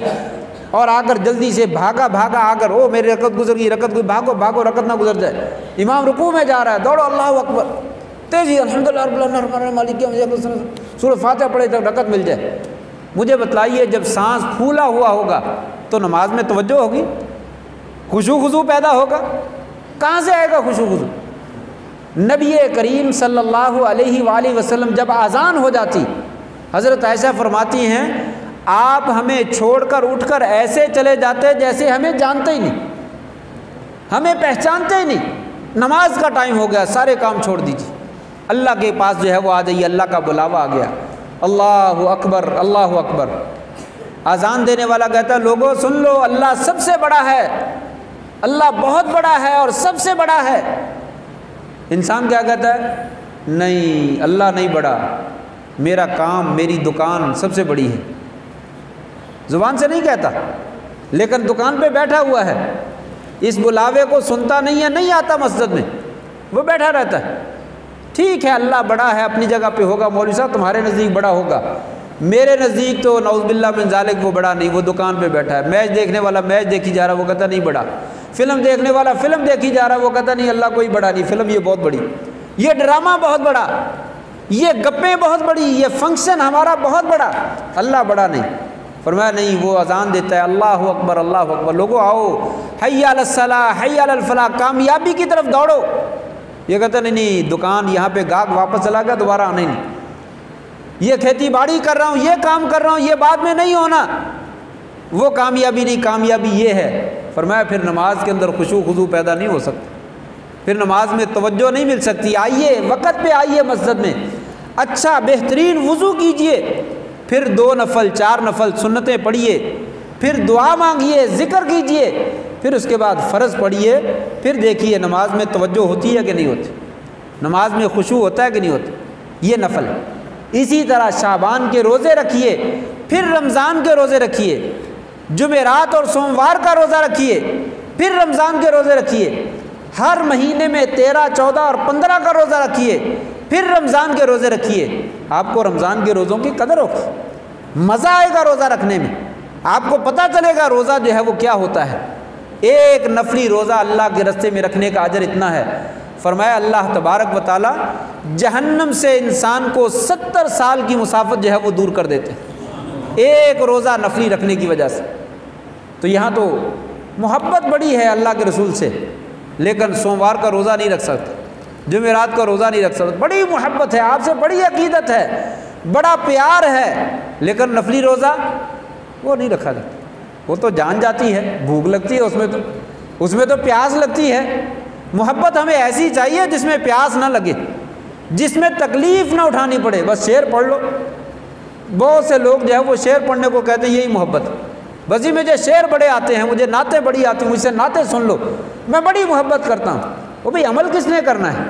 और आकर जल्दी से भागा आकर, ओ मेरी रकत गुजर गई, रकत गई, भागो रकत ना गुजर जाए। इमाम रुकू में जा रहा है, दौड़ो, अल्लाह अकबर, तेज़ी, अल्हम्दुलिल्लाह मालिक सूरह फातिहा पढ़े तब रकत मिल जाए। मुझे बतलाइए जब सांस फूला हुआ होगा तो नमाज में तवज्जो होगी, खुशू पैदा होगा? कहाँ से आएगा खुशू? नबी करीम सल्लल्लाहु अलैहि वसल्लम जब आज़ान हो जाती, हज़रत आयशा फरमाती हैं आप हमें छोड़कर उठकर ऐसे चले जाते जैसे हमें जानते ही नहीं, हमें पहचानते ही नहीं। नमाज का टाइम हो गया, सारे काम छोड़ दीजिए, अल्लाह के पास जो है वो आ जाइए, अल्लाह का बुलावा आ गया, अल्लाहु अकबर, अल्लाहु अकबर। आज़ान देने वाला कहता है लोगों सुन लो, अल्लाह सबसे बड़ा है, अल्लाह बहुत बड़ा है और सबसे बड़ा है। इंसान क्या कहता है? नहीं, अल्लाह नहीं बड़ा, मेरा काम, मेरी दुकान सबसे बड़ी है। ज़ुबान से नहीं कहता, लेकिन दुकान पे बैठा हुआ है, इस बुलावे को सुनता नहीं है, नहीं आता मस्जिद में, वो बैठा रहता है। ठीक है, अल्लाह बड़ा है, अपनी जगह पे होगा, मौलवी साहब तुम्हारे नज़दीक बड़ा होगा, मेरे नज़दीक तो नौज़ुबिल्लाह मिन ज़ालिक वो बड़ा नहीं, वो दुकान पे बैठा है। मैच देखने वाला मैच देखी जा रहा, वो कहता नहीं बड़ा। फ़िल्म देखने वाला फ़िल्म देखी जा रहा, वो कहता नहीं अल्लाह कोई बड़ा नहीं, फ़िल्म ये बहुत बड़ी, ये ड्रामा बहुत बड़ा, ये गप्पें बहुत बड़ी, ये फंक्शन हमारा बहुत बड़ा, अल्लाह बड़ा नहीं। फरमाया नहीं, वो अजान देता है अल्लाह अकबर अल्लाह अकबर, लोगो आओ, हय्या अलस सलाह हय्या अलल फलाह, कामयाबी की तरफ दौड़ो। ये कहता नहीं नहीं, दुकान यहाँ पे गाहक वापस चला गया, दोबारा आना ही नहीं, ये खेती बाड़ी कर रहा हूँ, ये काम कर रहा हूँ, ये बाद में नहीं होना, वो कामयाबी नहीं, कामयाबी ये है। फरमाया फिर नमाज के अंदर खुशू खुजू पैदा नहीं हो सकती, फिर नमाज में तवज्जो नहीं मिल सकती। आइए वक़्त पे आइए मस्जिद में, अच्छा बेहतरीन वज़ू कीजिए, फिर 2 नफल 4 नफल सुन्नतें पढ़िए, फिर दुआ मांगिए, ज़िक्र कीजिए, फिर उसके बाद फ़र्ज़ पढ़िए, फिर देखिए नमाज में तवज्जो होती है कि नहीं होती, नमाज में खुशू होता है कि नहीं होता, ये नफल है। इसी तरह शाबान के रोज़े रखिए, फिर रमज़ान के रोज़े रखिए, जुमेरात और सोमवार का रोज़ा रखिए, फिर रमज़ान के रोज़े रखिए, हर महीने में 13, 14 और 15 का रोज़ा रखिए, फिर रमज़ान के रोज़े रखिए। आपको रमज़ान के रोज़ों की कदर होगी, मज़ा आएगा रोज़ा रखने में, आपको पता चलेगा रोज़ा जो है वो क्या होता है। एक नफली रोज़ा अल्लाह के रस्ते में रखने का अजर इतना है। फरमाया अल्लाह तबारक व तआला जहन्नम से इंसान को 70 साल की मुसाफत जो है वो दूर कर देते हैं, एक रोज़ा नफली रखने की वजह से। तो यहाँ तो मोहब्बत बड़ी है अल्लाह के रसूल से, लेकिन सोमवार का रोज़ा नहीं रख सकते, जुमेरात का रोज़ा नहीं रख सकते, बड़ी मोहब्बत है आपसे, बड़ी अकीदत है, बड़ा प्यार है, लेकिन नफली रोज़ा वो नहीं रखा जाता। वो तो जान जाती है, भूख लगती है, उसमें तो प्यास लगती है। मोहब्बत हमें ऐसी चाहिए जिसमें प्यास ना लगे, जिसमें तकलीफ़ ना उठानी पड़े, बस शेर पढ़ लो। बहुत से लोग जो है वो शेर पढ़ने को कहते हैं यही मोहब्बत, बस जी मुझे शेर बड़े आते हैं, मुझे नाते बड़ी आती हैं, मुझसे नाते सुन लो, मैं बड़ी मोहब्बत करता हूँ। वो भाई अमल किसने करना है?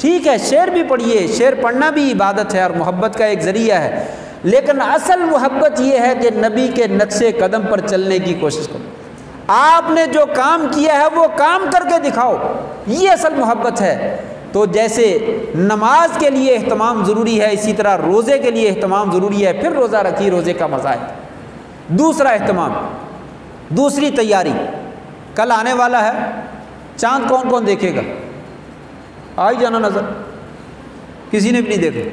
ठीक है शेर भी पढ़िए, शेर पढ़ना भी इबादत है और मोहब्बत का एक ज़रिया है, लेकिन असल मोहब्बत ये है कि नबी के नक्शे कदम पर चलने की कोशिश करो। आपने जो काम किया है वो काम करके दिखाओ, ये असल मोहब्बत है। तो जैसे नमाज के लिए एहतमाम ज़रूरी है, इसी तरह रोज़े के लिए एहतमाम ज़रूरी है। फिर रोज़ा रखिए, रोज़े का मज़ा है। दूसरा एहतमाम, दूसरी तैयारी, कल आने वाला है चाँद, कौन कौन देखेगा? आ ही जाना नज़र, किसी ने भी नहीं देखा,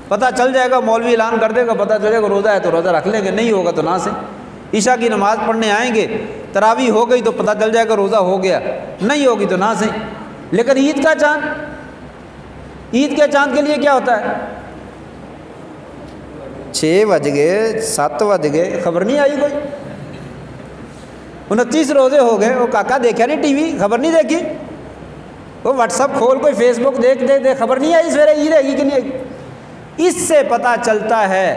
पता चल जाएगा, मौलवी ऐलान कर देगा, पता चलेगा रोज़ा है तो रोज़ा रख लेंगे, नहीं होगा तो ना से। ईशा की नमाज़ पढ़ने आएंगे, तरावी हो गई तो पता चल जाएगा रोज़ा हो गया, नहीं होगी तो ना से। लेकिन ईद का चाँद, ईद के चाँद के लिए क्या होता है? 6 बज गए, 7 बज गए, खबर नहीं आई कोई, 29 रोज़े हो गए, वो काका देखा नहीं टीवी, खबर नहीं देखी, वो व्हाट्सअप खोल, कोई फेसबुक देख खबर नहीं आई सवेरे ईद है कि नहीं आई। इससे पता चलता है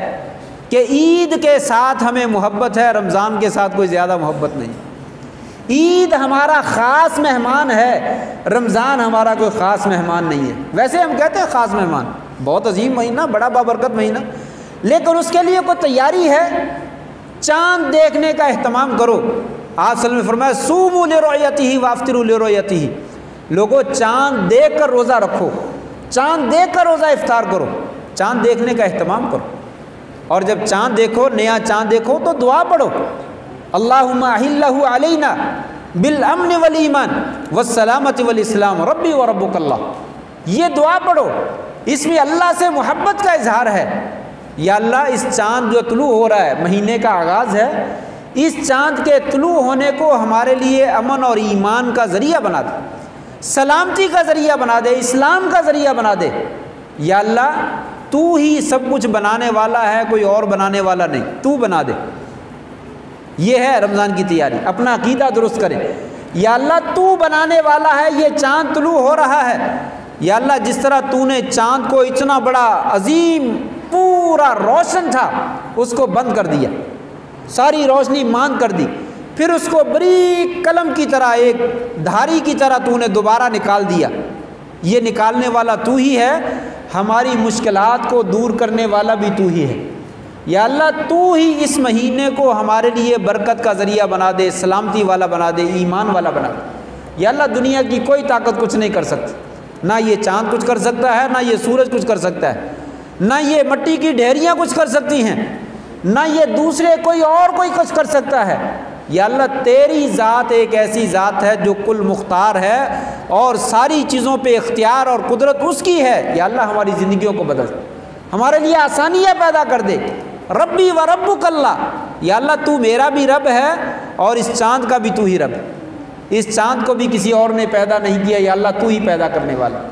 कि ईद के साथ हमें मोहब्बत है, रमज़ान के साथ कोई ज़्यादा मोहब्बत नहीं। ईद हमारा ख़ास मेहमान है, रमज़ान हमारा कोई ख़ास मेहमान नहीं है। वैसे हम कहते हैं ख़ास मेहमान, बहुत अजीम महीना, बड़ा बाबरकत महीना, लेकिन उसके लिए कोई तैयारी है। चाँद देखने का एहतमाम करो। आप सल्लल्लाहु अलैहि वसल्लम ने फरमाया सूमू लिरुयतिही वाफ्तिरू लिरुयतिही, लोगों चाँद देख कर रोज़ा रखो, चाँद देख कर रोज़ा इफ्तार करो, चाँद देखने का एहतमाम करो। और जब चाँद देखो, नया चाँद देखो तो दुआ पढ़ो, अल्लाहुम्मा अहिल्लहु अलैना बिल अम्न वल ईमान वस्सलामति वल इस्लाम रब्बी व रब्बुकल्लाह, ये दुआ पढ़ो, इसमें अल्लाह से मोहब्बत का इजहार है। या अल्लाह इस चाँद जो तुलू हो रहा है, महीने का आगाज़ है, इस चाँद के तुलू होने को हमारे लिए अमन और ईमान का ज़रिया बना दे, सलामती का ज़रिया बना दे, इस्लाम का ज़रिया बना दे। या अल्लाह तू ही सब कुछ बनाने वाला है, कोई और बनाने वाला नहीं, तू बना दे। ये है रमज़ान की तैयारी, अपना अकीदा दुरुस्त करें। या अल्लाह तू बनाने वाला है, ये चाँद तुलू हो रहा है, या अल्लाह जिस तरह तूने चाँद को इतना बड़ा अजीम पूरा रोशन था उसको बंद कर दिया, सारी रोशनी मांद कर दी, फिर उसको बरीक कलम की तरह, एक धारी की तरह तूने दोबारा निकाल दिया। ये निकालने वाला तू ही है, हमारी मुश्किलात को दूर करने वाला भी तू ही है। या अल्लाह तू ही इस महीने को हमारे लिए बरकत का ज़रिया बना दे, सलामती वाला बना दे, ईमान वाला बना दे। या अल्लाह दुनिया की कोई ताकत कुछ नहीं कर सकती, ना ये चाँद कुछ कर सकता है, ना ये सूरज कुछ कर सकता है, ना ये मट्टी की ढेरियाँ कुछ कर सकती हैं, ना ये दूसरे कोई कुछ कर सकता है। या अल्लाह तेरी ज़ात एक ऐसी ज़ात है जो कुल मुख्तार है और सारी चीज़ों पे इख्तियार और कुदरत उसकी है। या अल्लाह हमारी ज़िंदगियों को बदल, हमारे लिए आसानियाँ पैदा कर दे। रब्बी व रब्बुक अल्लाह, या अल्लाह तू मेरा भी रब है और इस चाँद का भी तू ही रब है। इस चाँद को भी किसी और ने पैदा नहीं किया, या अल्लाह तू ही पैदा करने वाला।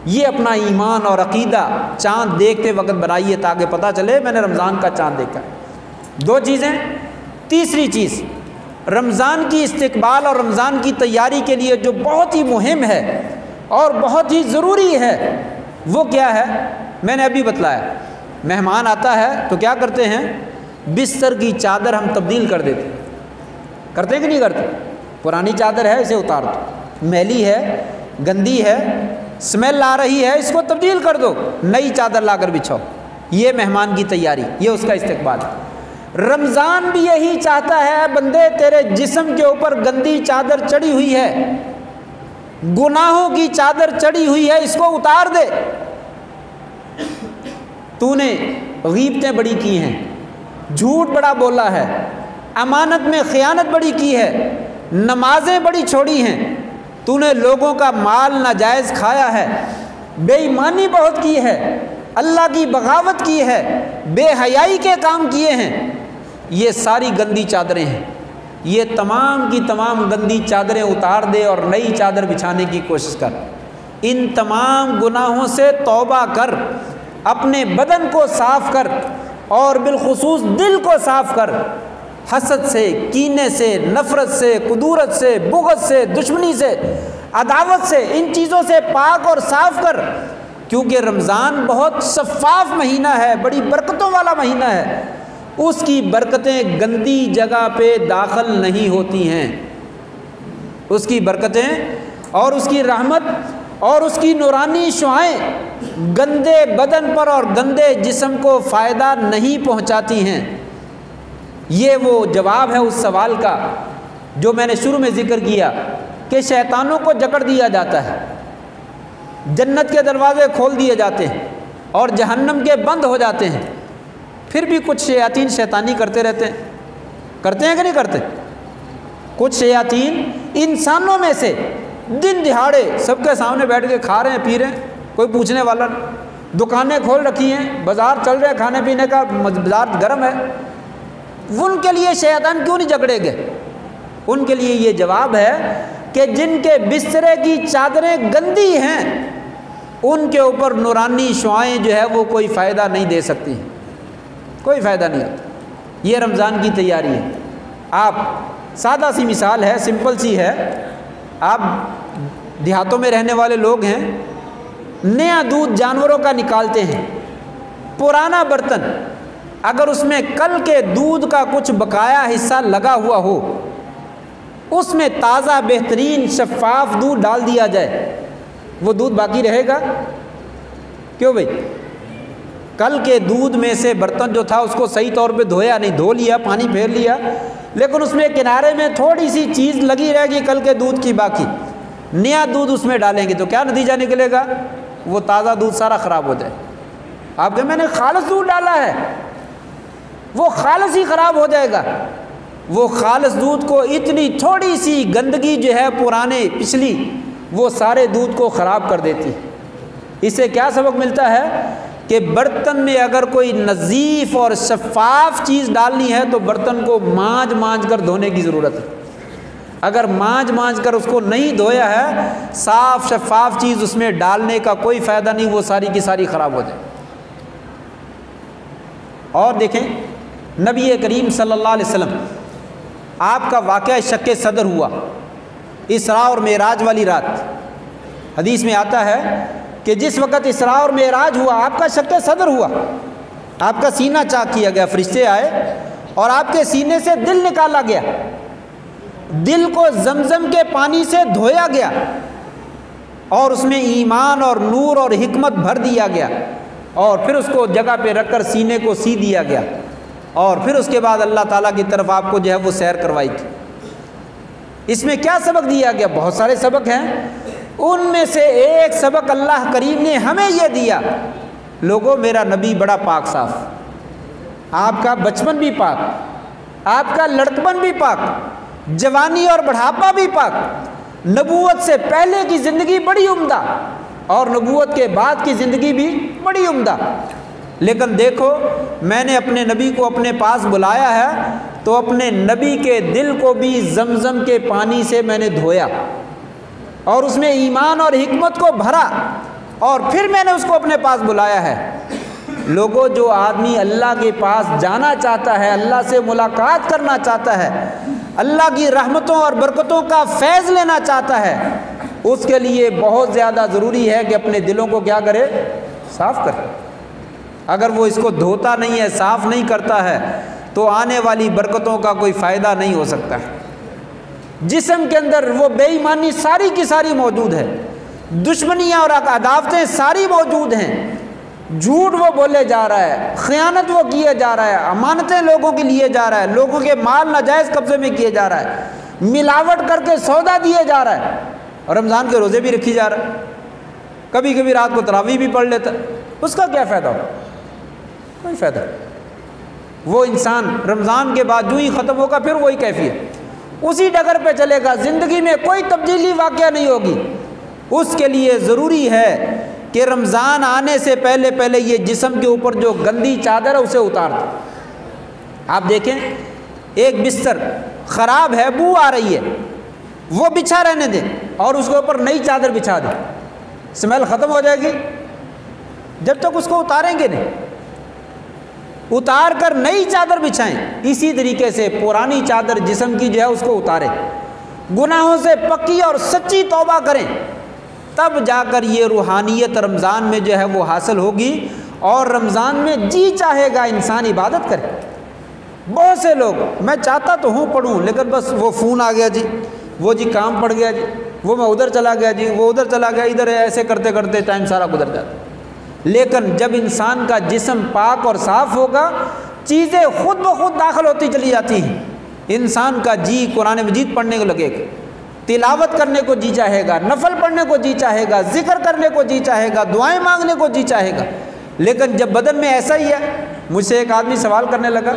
ये अपना ईमान और अक़ीदा चाँद देखते वक्त बनाइए ताकि पता चले मैंने रमज़ान का चाँद देखा। दो चीज़ें। तीसरी चीज़, रमज़ान की इस्तिक़बाल और रमज़ान की तैयारी के लिए जो बहुत ही मुहिम है और बहुत ही ज़रूरी है वो क्या है, मैंने अभी बतलाया। मेहमान आता है तो क्या करते हैं, बिस्तर की चादर हम तब्दील कर देते, करते हैं कि नहीं करते। पुरानी चादर है इसे उतार दो, मैली है, गंदी है, स्मेल आ रही है, इसको तब्दील कर दो, नई चादर लाकर बिछाओ। ये मेहमान की तैयारी, ये उसका इस्तिक़बाल। रमज़ान भी यही चाहता है, बंदे तेरे जिस्म के ऊपर गंदी चादर चढ़ी हुई है, गुनाहों की चादर चढ़ी हुई है, इसको उतार दे। तूने गीबतें बड़ी की हैं, झूठ बड़ा बोला है, अमानत में ख़यानत बड़ी की है, नमाजें बड़ी छोड़ी हैं, तूने लोगों का माल नाजायज़ खाया है, बेईमानी बहुत की है, अल्लाह की बगावत की है, बेहयाई के काम किए हैं। ये सारी गंदी चादरें हैं। ये तमाम की तमाम गंदी चादरें उतार दे और नई चादर बिछाने की कोशिश कर। इन तमाम गुनाहों से तौबा कर, अपने बदन को साफ़ कर और बिलखुसूस दिल को साफ़ कर। हसद से, कीने से, नफ़रत से, कुदूरत से, बुग़्ज़ से, दुश्मनी से, अदावत से, इन चीज़ों से पाक और साफ़ कर, क्योंकि रमज़ान बहुत शफ़ाफ़ महीना है, बड़ी बरकतों वाला महीना है। उसकी बरकतें गंदी जगह पे दाखिल नहीं होती हैं। उसकी बरकतें और उसकी रहमत और उसकी नूरानी शुआएं गंदे बदन पर और गंदे जिस्म को फ़ायदा नहीं पहुंचाती हैं। ये वो जवाब है उस सवाल का जो मैंने शुरू में ज़िक्र किया कि शैतानों को जकड़ दिया जाता है, जन्नत के दरवाज़े खोल दिए जाते हैं और जहन्नम के बंद हो जाते हैं, फिर भी कुछ शयातीन शैतानी करते रहते हैं। करते हैं कि नहीं करते? कुछ शयातीन इंसानों में से दिन दिहाड़े सबके सामने बैठ के खा रहे हैं, पी रहे हैं, कोई पूछने वाला नहीं। दुकानें खोल रखी हैं, बाज़ार चल रहे हैं, खाने पीने का बाज़ार गर्म है। उनके लिए शैतान क्यों नहीं जकड़ेंगे? उनके लिए ये जवाब है कि जिनके बिस्तरे की चादरें गंदी हैं उनके ऊपर नूरानी शुआएं जो है वो कोई फ़ायदा नहीं दे सकती, कोई फ़ायदा नहीं होता। ये रमज़ान की तैयारी है। आप, सादा सी मिसाल है, सिंपल सी है। आप देहातों में रहने वाले लोग हैं, नया दूध जानवरों का निकालते हैं, पुराना बर्तन, अगर उसमें कल के दूध का कुछ बकाया हिस्सा लगा हुआ हो, उसमें ताज़ा बेहतरीन शफ़ाफ दूध डाल दिया जाए, वो दूध बाकी रहेगा? क्यों भाई? कल के दूध में से बर्तन जो था उसको सही तौर पे धोया नहीं, धो लिया, पानी फेर लिया, लेकिन उसमें किनारे में थोड़ी सी चीज़ लगी रहेगी कल के दूध की बाकी। नया दूध उसमें डालेंगे तो क्या नतीजा निकलेगा? वो ताज़ा दूध सारा ख़राब हो जाए। आप कहें मैंने खालिस दूध डाला है, वो खालिस ही ख़राब हो जाएगा। वो खालिस दूध को इतनी थोड़ी सी गंदगी जो है पुराने पिछली, वो सारे दूध को ख़राब कर देती। इससे क्या सबक मिलता है कि बर्तन में अगर कोई नज़ीफ़ और शफ़ाफ़ चीज़ डालनी है तो बर्तन को मांज कर धोने की ज़रूरत है। अगर मांज कर उसको नहीं धोया है, साफ़ शफ़ाफ़ चीज़ उसमें डालने का कोई फ़ायदा नहीं, वो सारी की सारी ख़राब हो जाए। और देखें, नबी करीम सल्लल्लाहु अलैहि वसल्लम, आपका वाक़या शक्के सदर हुआ इसरा और मेराज वाली रात। हदीस में आता है कि जिस वक़्त इसरा और मेराज हुआ, आपका शक्के सदर हुआ, आपका सीना चाक किया गया, फरिश्ते आए और आपके सीने से दिल निकाला गया, दिल को जमजम के पानी से धोया गया और उसमें ईमान और नूर और हिकमत भर दिया गया और फिर उसको जगह पे रखकर सीने को सी दिया गया। और फिर उसके बाद अल्लाह ताला की तरफ आपको जो है वो सैर करवाई थी। इसमें क्या सबक दिया गया? बहुत सारे सबक हैं, उनमें से एक सबक अल्लाह करीम ने हमें यह दिया, लोगों मेरा नबी बड़ा पाक साफ, आपका बचपन भी पाक, आपका लड़कपन भी पाक, जवानी और बढ़ापा भी पाक, नबूवत से पहले की ज़िंदगी बड़ी उम्दा और नबूवत के बाद की ज़िंदगी भी बड़ी उम्दा। लेकिन देखो, मैंने अपने नबी को अपने पास बुलाया है तो अपने नबी के दिल को भी जमज़म के पानी से मैंने धोया और उसमें ईमान और हिकमत को भरा और फिर मैंने उसको अपने पास बुलाया है। लोगों, जो आदमी अल्लाह के पास जाना चाहता है, अल्लाह से मुलाकात करना चाहता है, अल्लाह की रहमतों और बरकतों का फैज़ लेना चाहता है, उसके लिए बहुत ज़्यादा ज़रूरी है कि अपने दिलों को क्या करे? साफ़ करे। अगर वो इसको धोता नहीं है, साफ़ नहीं करता है, तो आने वाली बरकतों का कोई फ़ायदा नहीं हो सकता है। जिस्म के अंदर वो बेईमानी सारी की सारी मौजूद है, दुश्मनियाँ और अदावतें सारी मौजूद हैं, झूठ वो बोले जा रहा है, ख़यानत वो किए जा रहा है, अमानतें लोगों के लिए जा रहा है, लोगों के माल नाजायज़ कब्ज़े में किए जा रहा है, मिलावट करके सौदा दिए जा रहा है, और रमज़ान के रोज़े भी रखी जा रहा है, कभी कभी रात को तरावी भी पढ़ लेता, उसका क्या फ़ायदा हो? कोई फ़ायदा। वो इंसान रमज़ान के बाद जो ही ख़त्म होगा फिर वही कैफियत, उसी डगर पे चलेगा, ज़िंदगी में कोई तब्दीली वाक़या नहीं होगी। उसके लिए ज़रूरी है कि रमज़ान आने से पहले पहले ये जिस्म के ऊपर जो गंदी चादर है उसे उतार दो। आप देखें, एक बिस्तर ख़राब है, बू आ रही है, वो बिछा रहने दें और उसके ऊपर नई चादर बिछा दें, स्मेल ख़त्म हो जाएगी। जब तक उसको उतारेंगे नहीं, उतार कर नई चादर बिछाएं। इसी तरीके से पुरानी चादर जिस्म की जो है उसको उतारें, गुनाहों से पक्की और सच्ची तौबा करें, तब जाकर ये रूहानियत रमज़ान में जो है वो हासिल होगी और रमज़ान में जी चाहेगा इंसान इबादत करे। बहुत से लोग, मैं चाहता तो हूँ पढ़ूँ, लेकिन बस वो फ़ोन आ गया जी, वो जी काम पड़ गया जी, वो मैं उधर चला गया जी, वो उधर चला गया, इधर ऐसे करते करते टाइम सारा गुजर जाता। लेकिन जब इंसान का जिस्म पाक और साफ़ होगा, चीज़ें खुद ब खुद दाखिल होती चली जाती हैं। इंसान का जी कुरान मजीद पढ़ने को लगेगा, तिलावत करने को जी चाहेगा, नफल पढ़ने को जी चाहेगा, जिक्र करने को जी चाहेगा, दुआएं मांगने को जी चाहेगा। लेकिन जब बदन में ऐसा ही है, मुझसे एक आदमी सवाल करने लगा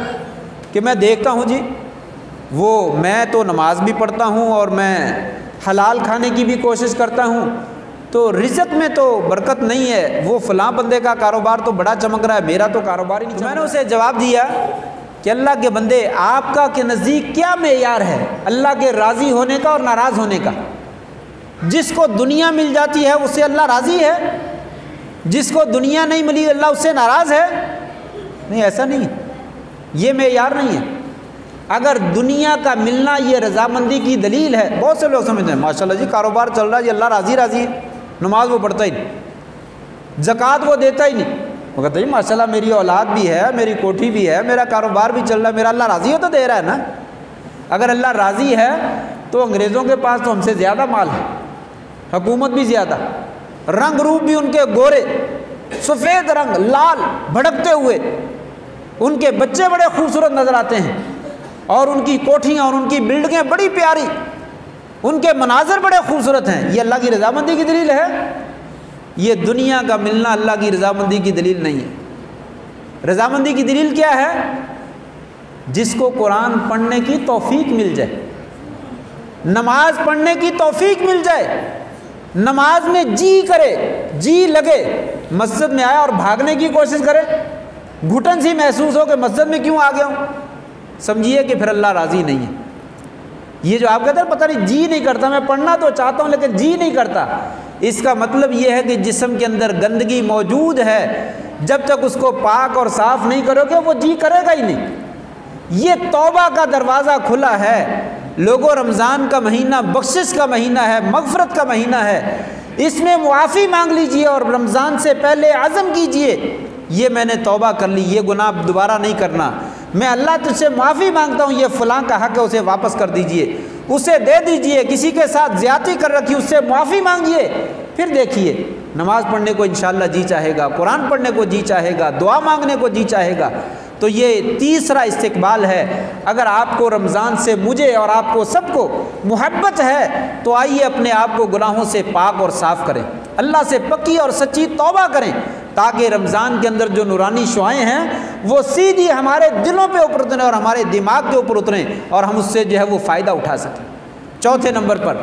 कि मैं देखता हूँ जी, वो मैं तो नमाज भी पढ़ता हूँ और मैं हलाल खाने की भी कोशिश करता हूँ, तो रिज़्क़ में तो बरकत नहीं है, वो फ़लाँ बंदे का कारोबार तो बड़ा चमक रहा है, मेरा तो कारोबार ही नहीं चमक। मैंने उसे जवाब दिया कि अल्लाह के बंदे, आपका के नज़दीक क्या मेयार है अल्लाह के राज़ी होने का और नाराज़ होने का? जिसको दुनिया मिल जाती है उससे अल्लाह राज़ी है, जिसको दुनिया नहीं मिली अल्लाह उससे नाराज़ है? नहीं, ऐसा नहीं, ये मेयार नहीं है। अगर दुनिया का मिलना ये रज़ामंदी की दलील है, बहुत से लोग समझते हैं माशाल्लाह जी कारोबार चल रहा है जी, अल्लाह राज़ी राज़ी है, नमाज वो पढ़ता ही नहीं, ज़कात वो देता ही नहीं, वो कहते हैं माशाल्लाह मेरी औलाद भी है, मेरी कोठी भी है, मेरा कारोबार भी चल रहा है, मेरा अल्लाह राज़ी हो तो दे रहा है ना। अगर अल्लाह राज़ी है तो अंग्रेज़ों के पास तो हमसे ज़्यादा माल है, हुकूमत भी ज़्यादा, रंग रूप भी उनके गोरे, सफ़ेद रंग, लाल भड़कते हुए, उनके बच्चे बड़े खूबसूरत नज़र आते हैं और उनकी कोठियाँ और उनकी बिल्डिंगें बड़ी प्यारी, उनके मनाजर बड़े खूबसूरत हैं। ये अल्लाह की रज़ामंदी की दलील है? ये दुनिया का मिलना अल्लाह की रज़ामंदी की दलील नहीं है। रज़ामंदी की दलील क्या है? जिसको कुरान पढ़ने की तौफीक मिल जाए, नमाज पढ़ने की तौफीक मिल जाए, नमाज में जी करे, जी लगे, मस्जिद में आए और भागने की कोशिश करे, घुटन सी महसूस हो कि मस्जिद में क्यों आ गया हूँ, समझिए कि फिर अल्लाह राज़ी नहीं है। ये जो आप कहते हैं पता नहीं जी नहीं करता, मैं पढ़ना तो चाहता हूँ लेकिन जी नहीं करता, इसका मतलब ये है कि जिस्म के अंदर गंदगी मौजूद है। जब तक उसको पाक और साफ़ नहीं करोगे वो जी करेगा ही नहीं। ये तौबा का दरवाज़ा खुला है। लोगों, रमज़ान का महीना बख्शिश का महीना है, मग़फ़रत का महीना है, इसमें मुआफ़ी मांग लीजिए और रमज़ान से पहले आज़म कीजिए, ये मैंने तौबा कर ली, ये गुनाह दोबारा नहीं करना, मैं अल्लाह तुझसे माफ़ी मांगता हूँ, ये फ़लाँ का हक़ है उसे वापस कर दीजिए, उसे दे दीजिए, किसी के साथ ज़्यादती कर रखी उससे माफ़ी मांगिए। फिर देखिए नमाज़ पढ़ने को इंशाअल्लाह जी चाहेगा, कुरान पढ़ने को जी चाहेगा, दुआ मांगने को जी चाहेगा, तो ये तीसरा इस्तिकबाल है। अगर आपको रमज़ान से मुझे और आपको सबको मोहब्बत है तो आइए अपने आप को गुनाहों से पाक और साफ़ करें, अल्लाह से पक्की और सच्ची तौबा करें, ताकि रमज़ान के अंदर जो नूरानी शुआएँ हैं वो सीधी हमारे दिलों पे ऊपर उतरें और हमारे दिमाग के ऊपर उतरें और हम उससे जो है वो फ़ायदा उठा सकें। चौथे नंबर पर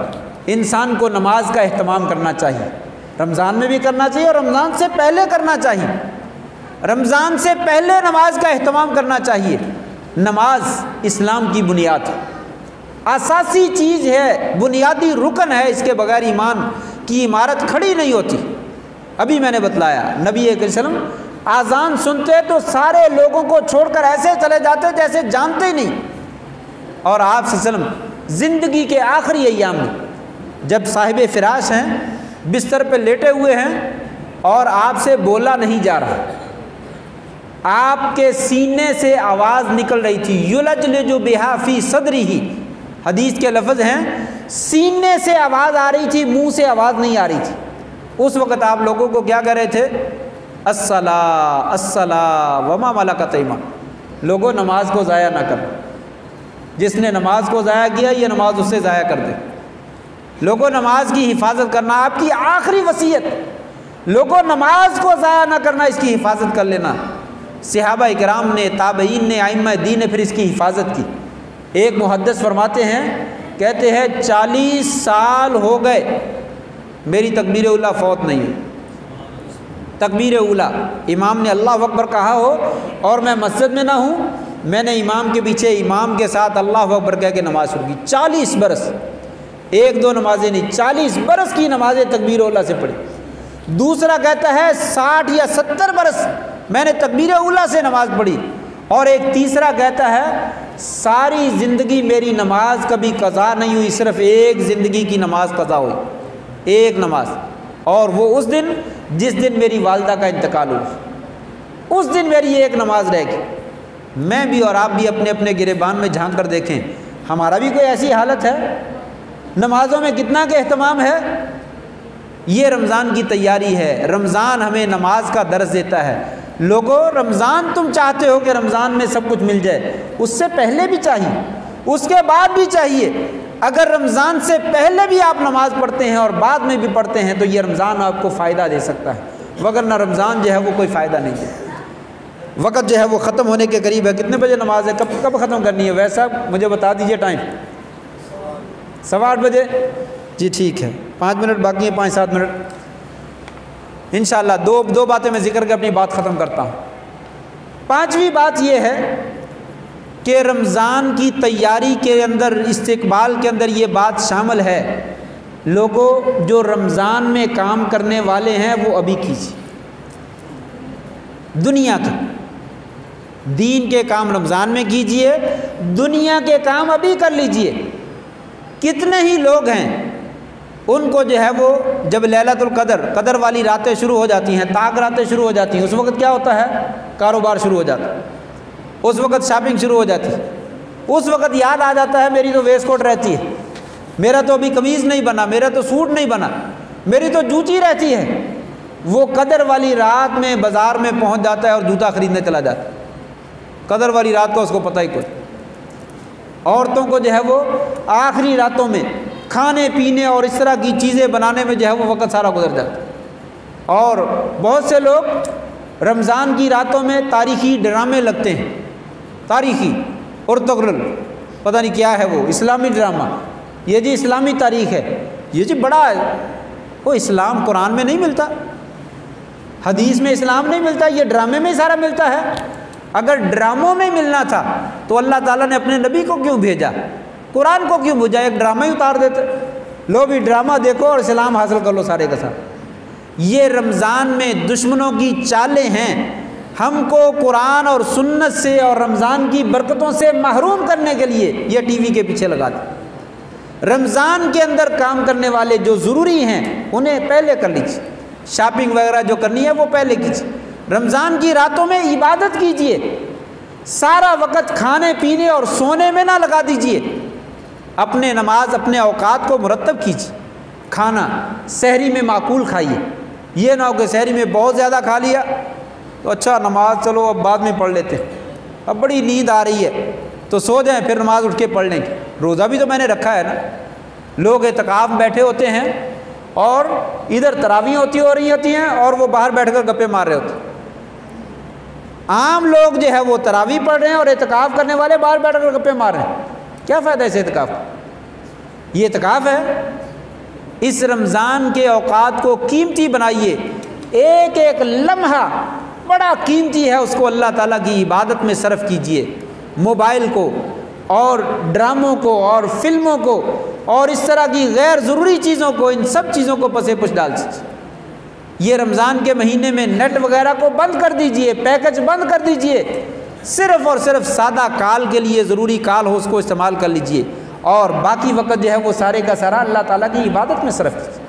इंसान को नमाज का एहतमाम करना चाहिए। रमज़ान में भी करना चाहिए और रमज़ान से पहले करना चाहिए। रमज़ान से पहले नमाज का एहतमाम करना चाहिए। नमाज इस्लाम की बुनियाद है, असासी चीज़ है, बुनियादी रुकन है। इसके बगैर ईमान की इमारत खड़ी नहीं होती। अभी मैंने बतलाया नबी करीम सल्लल्लाहु अलैहि वसल्लम आज़ान सुनते तो सारे लोगों को छोड़कर ऐसे चले जाते जैसे जानते ही नहीं। और आप सल्लल्लाहु अलैहि वसल्लम ज़िंदगी के आखिरी अय्याम में जब साहिब फ़िराश हैं, बिस्तर पे लेटे हुए हैं और आपसे बोला नहीं जा रहा, आपके सीने से आवाज़ निकल रही थी, युलजलजु बिहा फी सदरिही, हदीस के लफ्ज़ हैं, सीने से आवाज़ आ रही थी, मुंह से आवाज़ नहीं आ रही थी। उस वक़्त आप लोगों को क्या कह रहे थे? अस्सला अस्सला वमा मलकत ऐमान। लोगों नमाज को ज़ाया ना कर, जिसने नमाज को ज़ाया किया ये नमाज उससे ज़ाया कर दे। लोगों नमाज की हिफाजत करना आपकी आखिरी वसीयत, लोगों नमाज को ज़ाया ना करना, इसकी हिफाजत कर लेना। सहाबा इकराम ने, ताबईन ने, आइम्मा दीन ने फिर इसकी हिफाजत की। एक मुहद्दिस फरमाते हैं, कहते हैं 40 साल हो गए मेरी तकबीर उला फौत नहीं हुई। तकबीर उला इमाम ने अल्लाह अकबर कहा हो और मैं मस्जिद में ना हूँ, मैंने इमाम के पीछे इमाम के साथ अल्लाह अकबर कह के नमाज़ शुरू की। 40 बरस, एक दो नमाजें नहीं, 40 बरस की नमाजें तकबीर उला से पढ़ी। दूसरा कहता है 60 या 70 बरस मैंने तकबीर उला से नमाज़ पढ़ी। और एक तीसरा कहता है सारी ज़िंदगी मेरी नमाज कभी कज़ा नहीं हुई, सिर्फ एक ज़िंदगी की नमाज कज़ा हुई, एक नमाज, और वो उस दिन जिस दिन मेरी वालदा का इंतकाल हुआ, उस दिन मेरी एक नमाज रह गई। मैं भी और आप भी अपने अपने गिरेबान में झांक कर देखें, हमारा भी कोई ऐसी हालत है? नमाज़ों में कितना का एहतमाम है? ये रमज़ान की तैयारी है। रमज़ान हमें नमाज का दर्स देता है। लोगों, रमज़ान तुम चाहते हो कि रमज़ान में सब कुछ मिल जाए, उससे पहले भी चाहिए, उसके बाद भी चाहिए। अगर रमज़ान से पहले भी आप नमाज़ पढ़ते हैं और बाद में भी पढ़ते हैं तो ये रमज़ान आपको फ़ायदा दे सकता है, वगरना रमज़ान जो है वो कोई फ़ायदा नहीं है। वक़्त जो है वो ख़त्म होने के करीब है। कितने बजे नमाज है? कब ख़त्म करनी है? वैसा मुझे बता दीजिए टाइम। 8:15 बजे? जी ठीक है, 5 मिनट बाकी हैं, 5-7 मिनट इंशाअल्लाह। दो बातें मैं जिक्र कर अपनी बात ख़त्म करता हूँ। पांचवी बात यह है कि रमज़ान की तैयारी के अंदर, इस्तिकबाल के अंदर ये बात शामिल है, लोगों जो रमज़ान में काम करने वाले हैं वो अभी कीजिए। दुनिया के दीन के काम रमज़ान में कीजिए, दुनिया के काम अभी कर लीजिए। कितने ही लोग हैं उनको जो है वो जब लैलतुल कदर वाली रातें शुरू हो जाती हैं, ताक रातें शुरू हो जाती हैं, उस वक़्त क्या होता है? कारोबार शुरू हो जाता है, उस वक़्त शॉपिंग शुरू हो जाती है, उस वक़्त याद आ जाता है मेरी तो वेस्ट कोट रहती है, मेरा तो अभी कमीज़ नहीं बना, मेरा तो सूट नहीं बना, मेरी तो जूती रहती है। वो कदर वाली रात में बाज़ार में पहुंच जाता है और जूता ख़रीदने चला जाता है। कदर वाली रात को उसको पता ही कुछ। औरतों को जो है वो आखिरी रातों में खाने पीने और इस तरह की चीज़ें बनाने में जो है वो वक़्त सारा गुजर जाता है। और बहुत से लोग रमज़ान की रातों में तारीख़ी ड्रामे लगते हैं, तारीख़ी और तगरल, पता नहीं क्या है वो, इस्लामी ड्रामा, ये जी इस्लामी तारीख़ है, ये जी बड़ा है। वो इस्लाम कुरान में नहीं मिलता, हदीस में इस्लाम नहीं मिलता, ये ड्रामे में ही सारा मिलता है। अगर ड्रामों में मिलना था तो अल्लाह ताला ने अपने नबी को क्यों भेजा, कुरान को क्यों भेजा? एक ड्रामा ही उतार देते, लो भी ड्रामा देखो और इस्लाम हासिल कर लो सारे का सारा। ये रमज़ान में दुश्मनों की चालें हैं, हमको कुरान और सुन्नत से और रमज़ान की बरकतों से महरूम करने के लिए ये टीवी के पीछे लगा दे। रमज़ान के अंदर काम करने वाले जो ज़रूरी हैं उन्हें पहले कर लीजिए, शॉपिंग वगैरह जो करनी है वो पहले कीजिए। रमज़ान की रातों में इबादत कीजिए, सारा वक़्त खाने पीने और सोने में ना लगा दीजिए। अपने नमाज, अपने औकात को मुरत्तब कीजिए। खाना सहरी में माकूल खाइए, ये ना हो कि सहरी में बहुत ज़्यादा खा लिया तो अच्छा नमाज चलो अब बाद में पढ़ लेते, अब बड़ी नींद आ रही है तो सो जाएं, फिर नमाज़ उठ के पढ़ लेंगे। रोज़ा भी तो मैंने रखा है ना। लोग एतकाफ़ में बैठे होते हैं और इधर तरावी हो रही होती हैं और वो बाहर बैठकर गप्पे मार रहे होते हैं। आम लोग जो है वो तरावी पढ़ रहे हैं और एतकाफ़ करने वाले बाहर बैठकर गप्पे मार रहे हैं। क्या फ़ायदा इस एतकाफ़ का? ये एतकाफ़ है। इस रमज़ान के औकात को कीमती बनाइए। एक एक लम्हा बड़ा कीमती है, उसको अल्लाह ताला की इबादत में सर्फ कीजिए। मोबाइल को और ड्रामों को और फिल्मों को और इस तरह की गैर ज़रूरी चीज़ों को, इन सब चीज़ों को पसे पुश डाल दीजिए। ये रमज़ान के महीने में नेट वगैरह को बंद कर दीजिए, पैकेज बंद कर दीजिए। सिर्फ़ और सिर्फ सादा काल के लिए, ज़रूरी काल हो उसको इस्तेमाल कर लीजिए और बाकी वक्त जो है वो सारे का सारा अल्लाह ताला की इबादत में सर्फ कीजिए,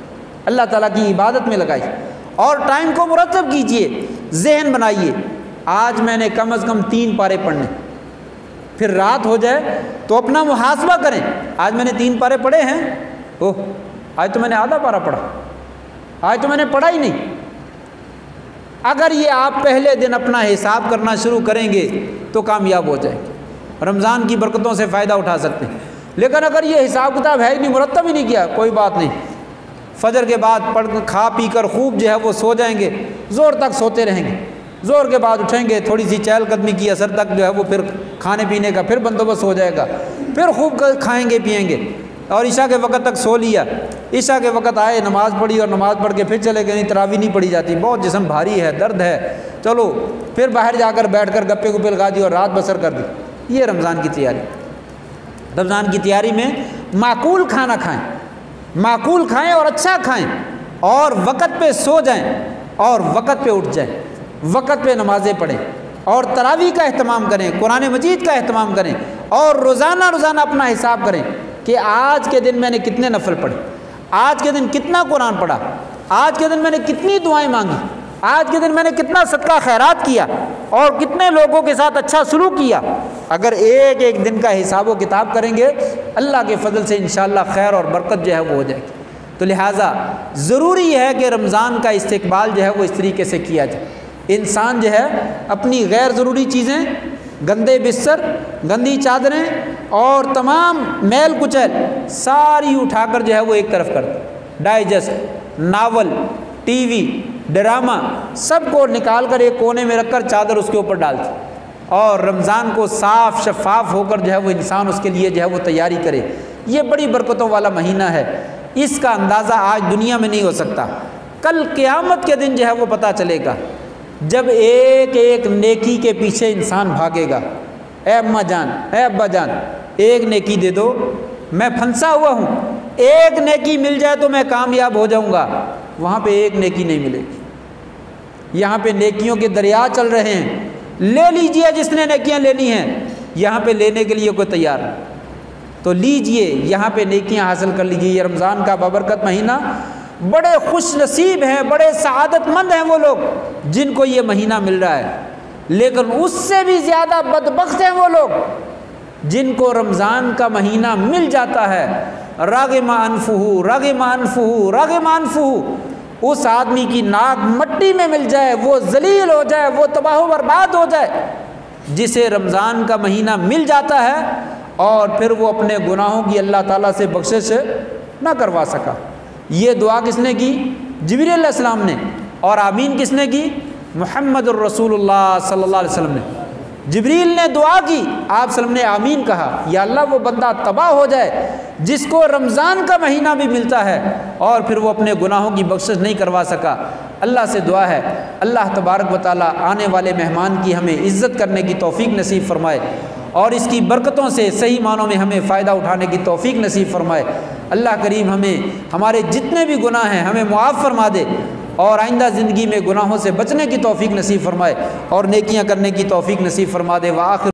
अल्लाह ताला की इबादत में लगाइए और टाइम को मुरतब कीजिए। जहन बनाइए, आज मैंने कम अज़ कम 3 पारे पढ़ने, फिर रात हो जाए तो अपना मुहासबा करें। आज मैंने 3 पारे पढ़े हैं, ओह आज तो मैंने आधा पारा पढ़ा, आज तो मैंने पढ़ा ही नहीं। अगर ये आप पहले दिन अपना हिसाब करना शुरू करेंगे तो कामयाब हो जाएंगे, रमज़ान की बरकतों से फ़ायदा उठा सकते हैं। लेकिन अगर ये हिसाब किताब है ही नहीं, मुरतब ही नहीं किया, कोई बात नहीं, फजर के बाद पढ़ खा पी कर खूब जो है वो सो जाएंगे, ज़ोर तक सोते रहेंगे, ज़ोर के बाद उठेंगे, थोड़ी सी चहलकदमी की असर तक जो है वो फिर खाने पीने का फिर बंदोबस्त हो जाएगा, फिर खूब खाएंगे पिएंगे और ईशा के वक़्त तक सो लिया। ईशा के वक़्त आए, नमाज़ पढ़ी और नमाज़ पढ़ के फिर चले गए, नहीं तरावी नहीं पढ़ी जाती, बहुत जिस्म भारी है, दर्द है, चलो फिर बाहर जाकर बैठकर गप्पे गुप्पे लगा दी और रात बसर कर दी। ये रमज़ान की तैयारी। रमज़ान की तैयारी में माकूल खाना खाएं, माकूल खाएं और अच्छा खाएं और वक़्त पे सो जाएं और वक़्त पे उठ जाएं, वक़्त पे नमाज़ें पढ़ें और तरावी का अहतमाम करें, कुरान मजीद का अहतमाम करें और रोज़ाना अपना हिसाब करें कि आज के दिन मैंने कितने नफल पढ़े, आज के दिन कितना कुरान पढ़ा, आज के दिन मैंने कितनी दुआएं मांगी, आज के दिन मैंने कितना सदका खैरात किया और कितने लोगों के साथ अच्छा सलूक किया। अगर एक एक दिन का हिसाब व किताब करेंगे, अल्लाह के फजल से इंशाअल्लाह खैर और बरकत जो है वो हो जाएगी। तो लिहाजा ज़रूरी है कि रमज़ान का इस्तेक़बाल जो है वो इस तरीके से किया जाए। इंसान जो है अपनी गैर ज़रूरी चीज़ें, गंदे बिस्तर, गंदी चादरें और तमाम मैल कुचैल सारी उठाकर जो है वो एक तरफ कर दे। डाइजेस्ट, नावल, टीवी, ड्रामा सबको निकाल कर एक कोने में रखकर चादर उसके ऊपर डाल दी और रमज़ान को साफ़ शफाफ होकर जो है वो इंसान उसके लिए जो है वो तैयारी करे। ये बड़ी बरकतों वाला महीना है, इसका अंदाज़ा आज दुनिया में नहीं हो सकता। कल क़यामत के दिन जो है वो पता चलेगा, जब एक एक नेकी के पीछे इंसान भागेगा। ए अम्मा जान, ए अब्बा जान, एक नेकी दे दो, मैं फंसा हुआ हूँ, एक नेकी मिल जाए तो मैं कामयाब हो जाऊँगा। वहाँ पे एक नेकी नहीं मिलेगी। यहाँ पे नेकियों के दरिया चल रहे हैं, ले लीजिए जिसने नेकियां लेनी हैं, यहाँ पे लेने के लिए कोई तैयार नहीं तो लीजिए, यहाँ पे नेकियां हासिल कर लीजिए। ये रमज़ान का बाबरकत महीना, बड़े खुश नसीब हैं, बड़े सआदतमंद हैं वो लोग जिनको ये महीना मिल रहा है। लेकिन उससे भी ज़्यादा बदबख्त हैं वो लोग जिनको रमज़ान का महीना मिल जाता है। रागिमा अनफुहु, रागिमा अनफुहु, रागिमा अनफुहु, उस आदमी की नाक मट्टी में मिल जाए, वो जलील हो जाए, वो तबाह बर्बाद हो जाए जिसे रमज़ान का महीना मिल जाता है और फिर वो अपने गुनाहों की अल्लाह ताला से बख्शिश ना करवा सका। ये दुआ किसने की? जिब्रील अलैहिस्सलाम ने। और आमीन किसने की? मुहम्मदुर रसूलुल्लाह सल्लल्लाहु अलैहि वसल्लम ने। जिब्रील ने दुआ की, आप सल्लम ने आमीन कहा। या अल्लाह वो बंदा तबाह हो जाए जिसको रमज़ान का महीना भी मिलता है और फिर वो अपने गुनाहों की बख्शिश नहीं करवा सका। अल्लाह से दुआ है, अल्लाह तबारक व तआला आने वाले मेहमान की हमें इज़्ज़त करने की तौफ़ीक नसीब फ़रमाए और इसकी बरकतों से सही मानों में हमें फ़ायदा उठाने की तौफ़ीक नसीब फ़रमाए। अल्लाह करीम हमें हमारे जितने भी गुनाह हैं हमें मुआफ़ फरमा दे और आइंदा ज़िंदगी में गुनाहों से बचने की तौफ़ीक नसीब फ़रमाए और नेकियां करने की तौफ़ीक नसीब फ़रमा दे। व आखिर